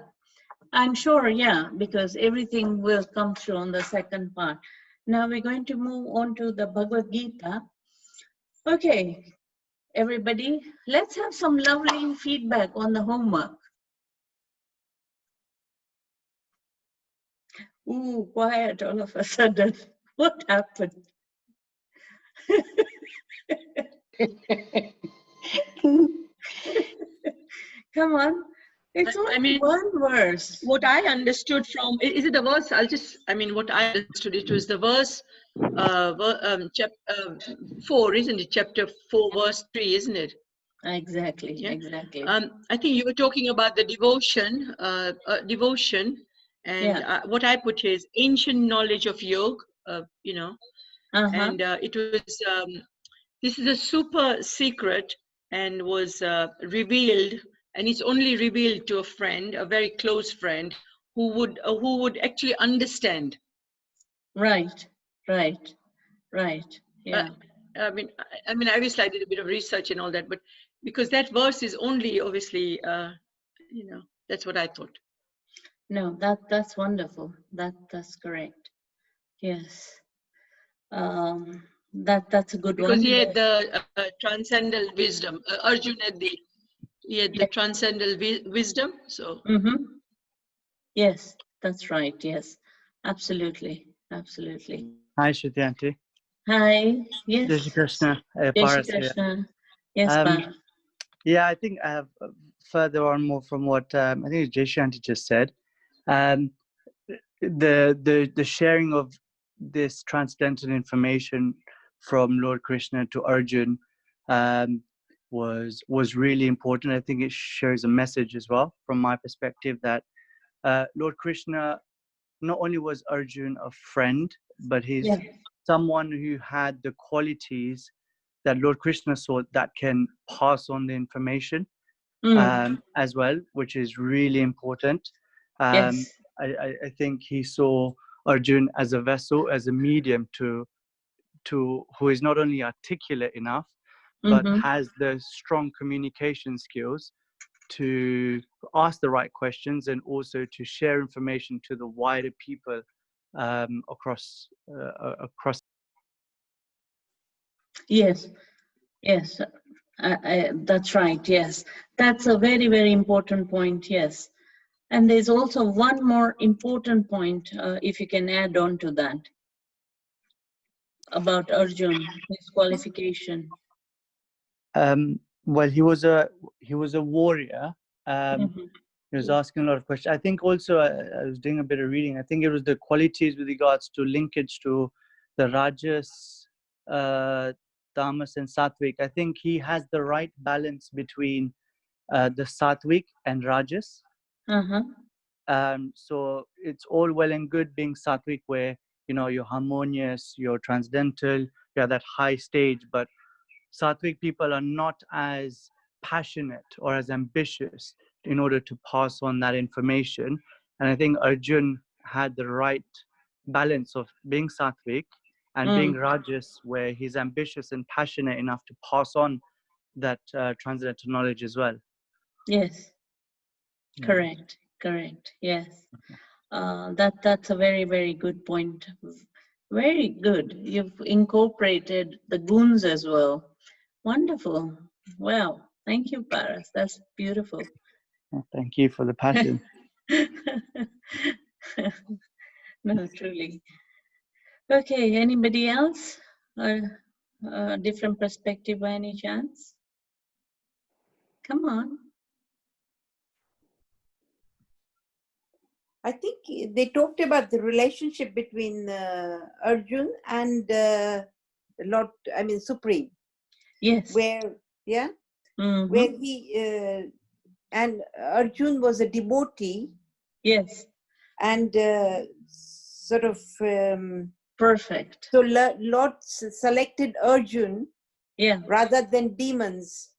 I'm sure, yeah, because everything will come through on the second part. Now we're going to move on to the Bhagavad Gita. Okay, everybody, let's have some lovely feedback on the homework. Ooh, quiet all of a sudden. What happened? Come on. It's only I mean, one verse. what I understood from, is it the verse? What I understood, it was the verse, chapter 4, isn't it? Chapter 4, verse 3, isn't it? Exactly, Yeah. exactly. I think you were talking about the devotion, and Yeah. what I put here is ancient knowledge of yoga, and it was, this is a super secret and was revealed, and it's only revealed to a friend, a very close friend, who would actually understand. Right, right, right. Yeah. I mean, obviously I did a bit of research and all that, but because that verse is only obviously, that's what I thought. No, that's wonderful. That's correct. Yes. That's a good Because one. he had the transcendental wisdom. Arjun had the transcendental wisdom. So. Mm-hmm. Yes, that's right. Yes, absolutely, absolutely. Hi, Shruti Aunty. Hi. Yes. Jai Shri Krishna. Jai Shri Paras here. Krishna. Yes, Pa. Yeah, I think I have further on more from what I think Jai Shri Aunty just said. The sharing of this transcendental information from Lord Krishna to Arjun was really important. I think it shares a message as well, from my perspective, that Lord Krishna not only was Arjun a friend, but he's someone who had the qualities that Lord Krishna saw that can pass on the information as well, which is really important. Yes. I think he saw Arjun as a vessel, as a medium to who is not only articulate enough, but has the strong communication skills to ask the right questions and also to share information to the wider people across. Yes. Yes. That's right. Yes. That's a very, very important point. Yes. And there's also one more important point, if you can add on to that, about Arjun, his qualification. Well, he was a warrior. He was asking a lot of questions. I think also I was doing a bit of reading. I think it was the qualities with regards to linkage to the Rajas, Tamas, and Sattvic. I think he has the right balance between the Sattvic and Rajas. So it's all well and good being Sattvic, where you're harmonious, you're transcendental, you're at that high stage, but Sattvic people are not as passionate or as ambitious in order to pass on that information. And I think Arjun had the right balance of being Sattvic and being Rajas, where he's ambitious and passionate enough to pass on that transcendental knowledge as well. Yes. Correct. Correct. Yes. That's a very, very good point. Very good. You've incorporated the guns as well. Wonderful. Wow. Thank you, Paras. That's beautiful. Thank you for the passion. No, truly. Okay, anybody else? A different perspective by any chance? Come on. I think they talked about the relationship between Arjun and Lord, Supreme. Yes. Where, where he, and Arjun was a devotee. Yes. And sort of... perfect. So Lord selected Arjun rather than demons.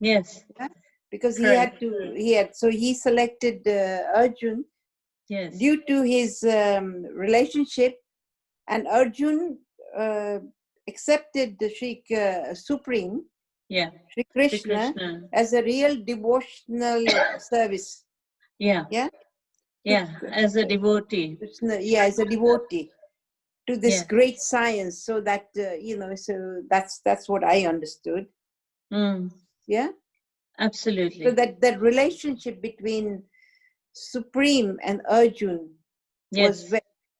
Yes. Yeah? because Correct. he selected Arjun Yes. due to his relationship, and Arjun accepted the Supreme, Yeah. Sri Shri Krishna, Krishna. as a real devotional service. Yeah. Yeah. Yeah. As a devotee. Yeah, as a devotee to this Yeah. great science. So that so that's what I understood. Mm. Yeah. Absolutely. So that relationship between Supreme and Arjun was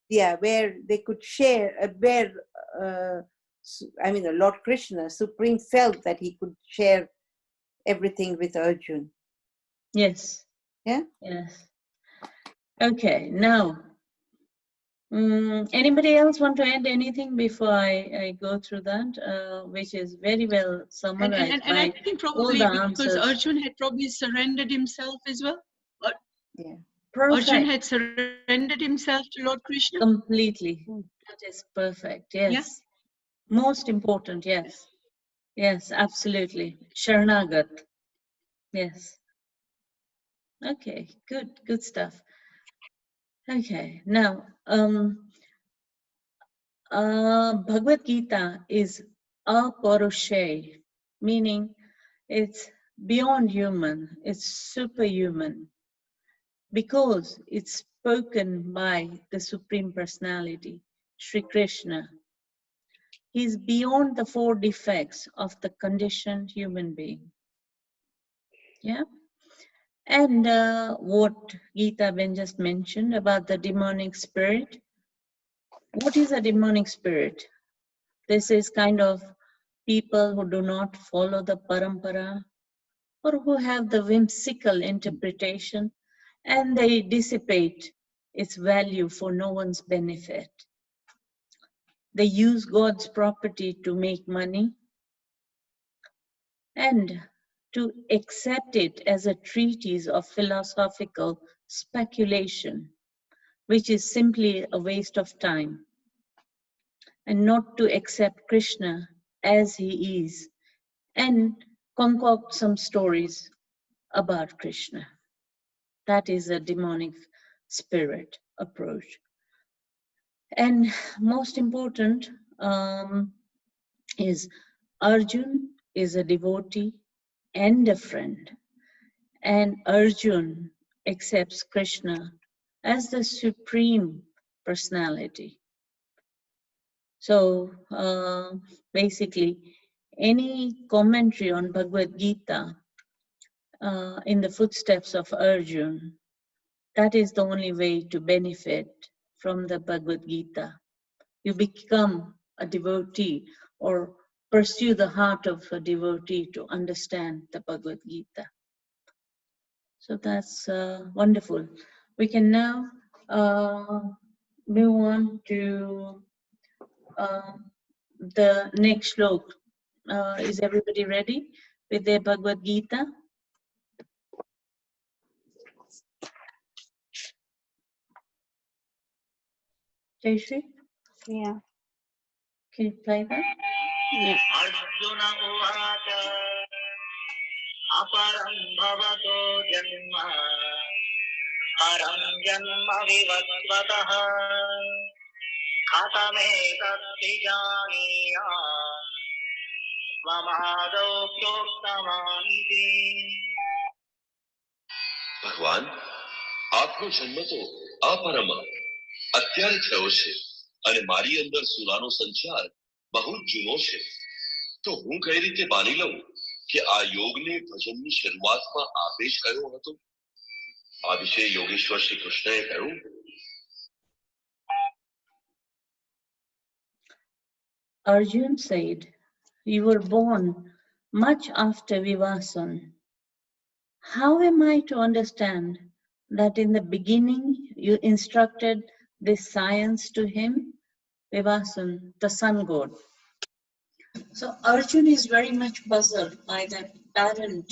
Yes. where they could share, Lord Krishna, Supreme, felt that he could share everything with Arjun. Yes. Yeah. Yes. Okay. Now, anybody else want to add anything before I go through that, which is very well summarized And I by think all probably the because answers. Arjun had probably surrendered himself as well. Yeah. Arjun Perfect. had surrendered himself to Lord Krishna. Completely. That is perfect. Yes. Yeah. Most important. Yes. Yes. Absolutely. Sharanagat. Yes. Okay. Good. Good stuff. Okay. Now, Bhagavad Gita is aparushay, meaning it's beyond human, it's superhuman, because it's spoken by the Supreme Personality, Sri Krishna. He's beyond the 4 defects of the conditioned human being. Yeah. And what Gita Ben just mentioned about the demonic spirit. What is a demonic spirit? This is kind of people who do not follow the parampara, or who have the whimsical interpretation, and they dissipate its value for no one's benefit. They use God's property to make money and to accept it as a treatise of philosophical speculation, which is simply a waste of time, and not to accept Krishna as he is and concoct some stories about Krishna. That is a demonic spirit approach. And most important is Arjun is a devotee and a friend. And Arjun accepts Krishna as the supreme personality. So basically, any commentary on Bhagavad Gita in the footsteps of Arjun, that is the only way to benefit from the Bhagavad Gita. You become a devotee or pursue the heart of a devotee to understand the Bhagavad Gita. So that's wonderful. We can now move on to the next slok. Is everybody ready with their Bhagavad Gita? Jayshree? Yeah. Can you play that? Yeah. Arjuna uvata aparam bhavato janma param janma vivatvatah khatame tatijaniya svamādau kyoktamaniti. ભગવાન આપનો જન્મ તો અપરમ અત્યારે થયો છે અને મારી અંદર સુરાનો સંચાર બહુ જૂનો છે, તો હું કઈ રીતે માની લઉં કે આ યોગને ભજનની શરૂઆતમાં આપે જ કયો હતો? આ વિશે યોગેશ્વર શ્રી કૃષ્ણએ કહ્યું, Arjun said, "You were born much after Vivasan. How am I to understand that in the beginning you instructed this science to him?" Vivasan, the sun god. So Arjun is very much puzzled by that apparent,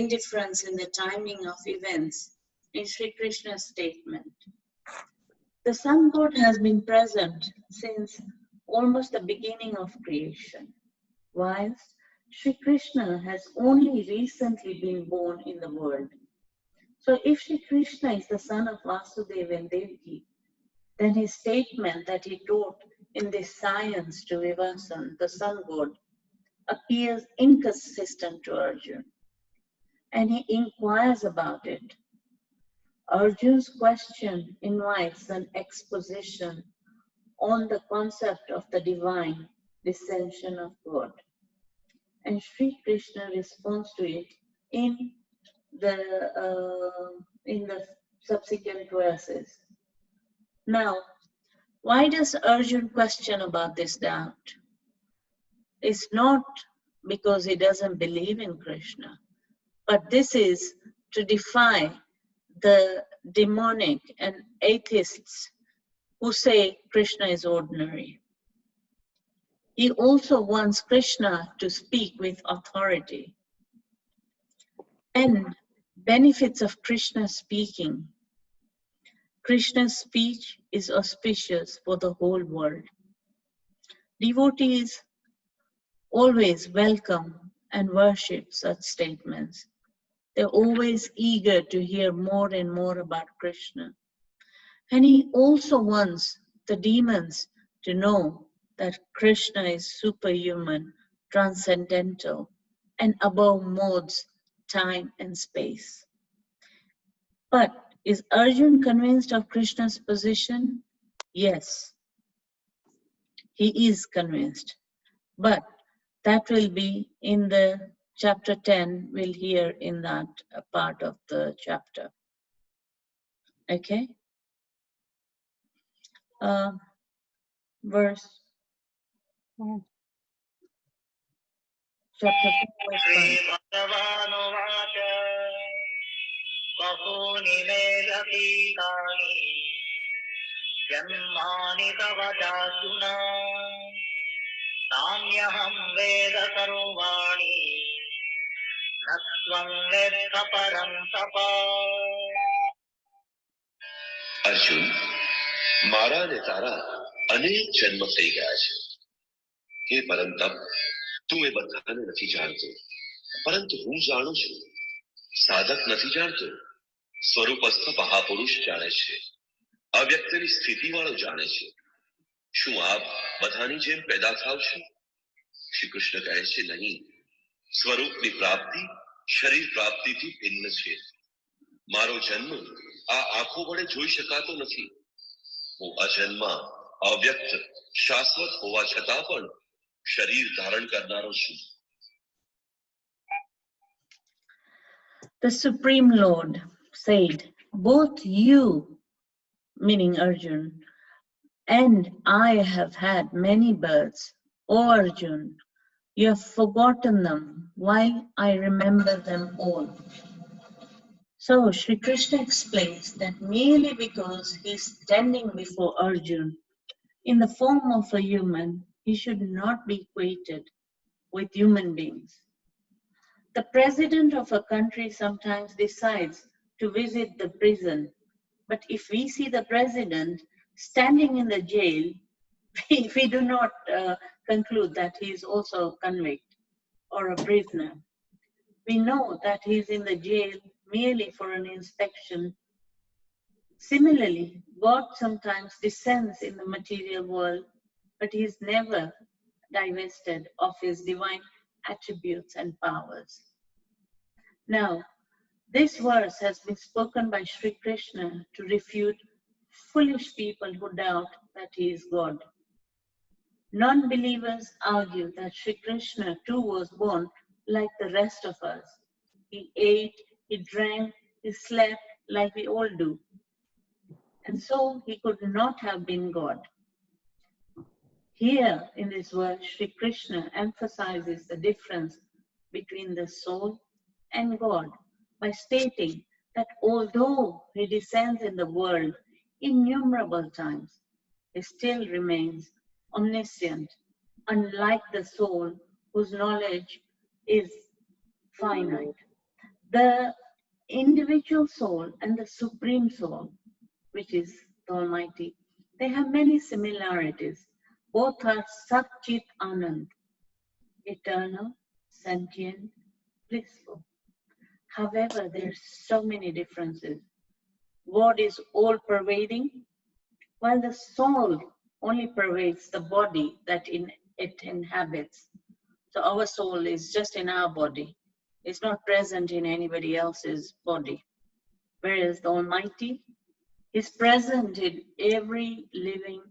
indifference in the timing of events in Sri Krishna's statement. The sun god has been present since almost the beginning of creation, whilst Sri Krishna has only recently been born in the world. So if Sri Krishna is the son of Vasudeva and Devaki, then his statement that he taught in this science to Vivasan, the sun god, appears inconsistent to Arjuna. And he inquires about it. Arjuna's question invites an exposition on the concept of the divine dissension of God. And Sri Krishna responds to it in the subsequent verses. Now, why does Arjuna question about this doubt? It's not because he doesn't believe in Krishna, but this is to defy the demonic and atheists who say Krishna is ordinary. He also wants Krishna to speak with authority. And benefits of Krishna speaking. Krishna's speech is auspicious for the whole world. Devotees always welcome and worship such statements. They're always eager to hear more and more about Krishna. And he also wants the demons to know that Krishna is superhuman, transcendental, and above modes, time and space. But is Arjuna convinced of Krishna's position? Yes, he is convinced. But that will be in the chapter 10, we'll hear in that part of the chapter. Okay? Verse chapter 4, verse 1. बहूनि मे लभीतानि जन्मानि तव चार्जुन तान्यहं वेद सर्वाणि न त्वं वेत्थ परं तप. અર્જુન, મારા ને તારા અનેક જન્મ થઈ ગયા છે. હે પરમ તપ, તું એ બધાને નથી જાણતો, પરંતુ હું જાણું છું. સાધક નથી જાણતો, સ્વરૂપસ્થ મહાપુરુષ જાણે છે, અવ્યક્તની સ્થિતિ વાળો જાણે છે. શું આપ બધાની જેમ પેદા થાવ છો? શ્રી કૃષ્ણ કહે છે નહીં, સ્વરૂપની પ્રાપ્તિ શરીર પ્રાપ્તિથી ભિન્ન છે. મારો જન્મ આ આંખો વડે જોઈ શકાતો નથી. હું અજન્મા, અવ્યક્ત, શાશ્વત હોવા છતાં પણ શરીર ધારણ કરનારો છું. The Supreme Lord said, both you, meaning Arjuna, and I have had many births. O Arjuna, you have forgotten them while I remember them all. So Sri Krishna explains that merely because he is standing before Arjuna in the form of a human, he should not be equated with human beings. The president of a country sometimes decides to visit the prison, but if we see the president standing in the jail, we do not conclude that he is also a convict or a prisoner. We know that he is in the jail merely for an inspection. Similarly, God sometimes descends in the material world, but he is never divested of his divine attributes and powers. Now, this verse has been spoken by Sri Krishna to refute foolish people who doubt that he is God. Non-believers argue that Sri Krishna too was born like the rest of us. He ate, he drank, he slept like we all do. And so he could not have been God. Here in this verse, Sri Krishna emphasizes the difference between the soul and God by stating that although he descends in the world innumerable times, he still remains omniscient, unlike the soul whose knowledge is finite. The individual soul and the supreme soul, which is the Almighty, they have many similarities. Both are Sat Chit Anand, eternal, sentient, blissful. However, there's so many differences. God is all-pervading, while the soul only pervades the body that it inhabits. So our soul is just in our body. It's not present in anybody else's body. Whereas the Almighty is present in every living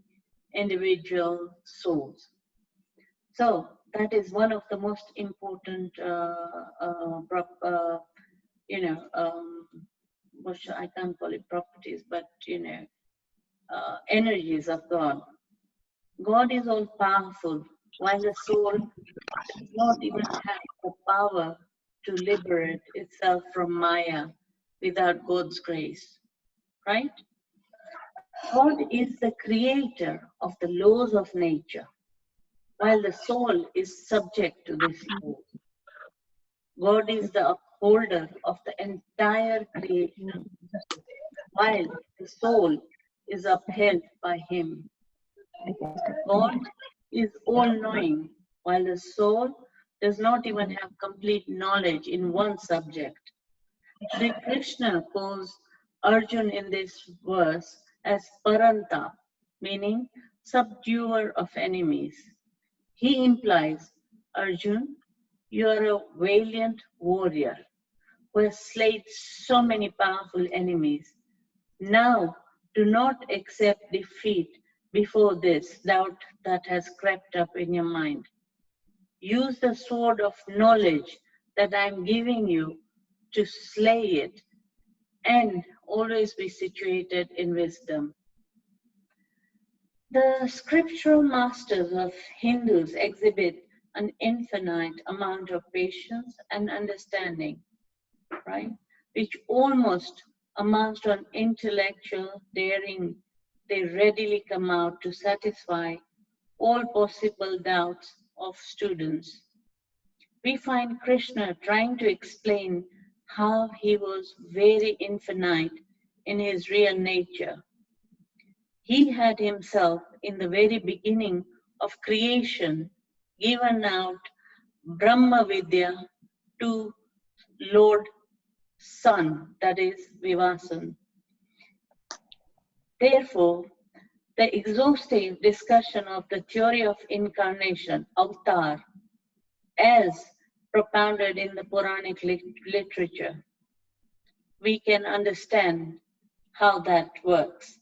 individual soul. So that is one of the most important, I can't call it properties, but energies of God. God is all powerful, while the soul does not even have the power to liberate itself from Maya without God's grace, right? God is the creator of the laws of nature, while the soul is subject to this law. God is the upholder of the entire creation, while the soul is upheld by him. God is all-knowing, while the soul does not even have complete knowledge in one subject. Sri Krishna calls Arjun in this verse as Paranta, meaning subduer of enemies. He implies, Arjun, you are a valiant warrior who has slayed so many powerful enemies. Now, do not accept defeat before this doubt that has crept up in your mind. Use the sword of knowledge that I am giving you to slay it, and always be situated in wisdom. The scriptural masters of Hindus exhibit an infinite amount of patience and understanding, right? Which almost amounts to an intellectual daring. They readily come out to satisfy all possible doubts of students. We find Krishna trying to explain how he was very infinite in his real nature. He had himself, in the very beginning of creation, given out Brahma Vidya to Lord Sun, that is Vivasan. Therefore, the exhaustive discussion of the theory of incarnation, avatar, as propounded in the Puranic literature, we can understand how that works.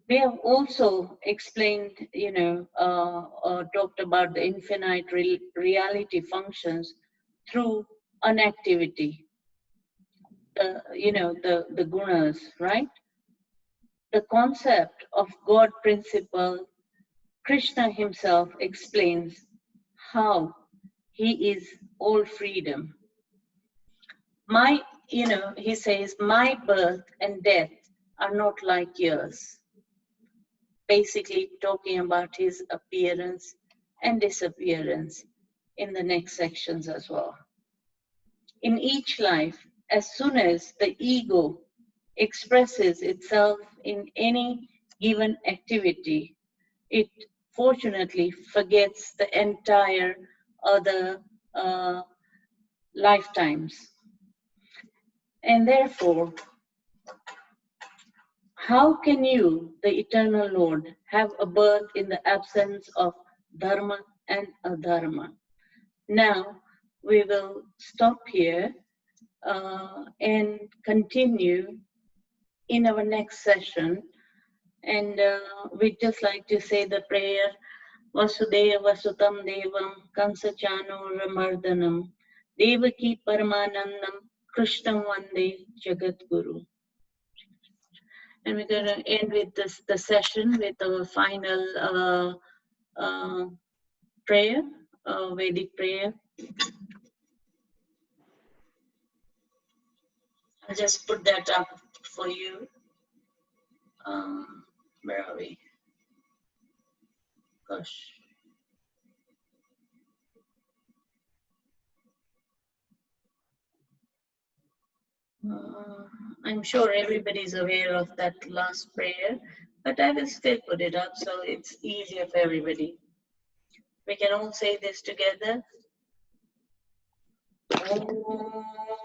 We have also explained, talked about the infinite reality functions through unactivity, the gunas, right? The concept of God principle, Krishna himself explains how he is all freedom. He says, my birth and death are not like yours. Basically talking about his appearance and disappearance in the next sections as well. In each life, as soon as the ego expresses itself in any given activity, it fortunately forgets the entire other lifetimes. And therefore, how can you, the eternal Lord, have a birth in the absence of dharma and adharma? Now, we will stop here and continue in our next session. And we'd just like to say the prayer, Vasudeva Sutam Devam Kansachano Ramardanam Devaki Paramanandam Krishnam Vande Jagat Guru. And we're going to end with the session with our final prayer, Vedic prayer. I'll just put that up for you. Where are we? Gosh. I'm sure everybody's aware of that last prayer, but I will still put it up so it's easier for everybody. We can all say this together. Om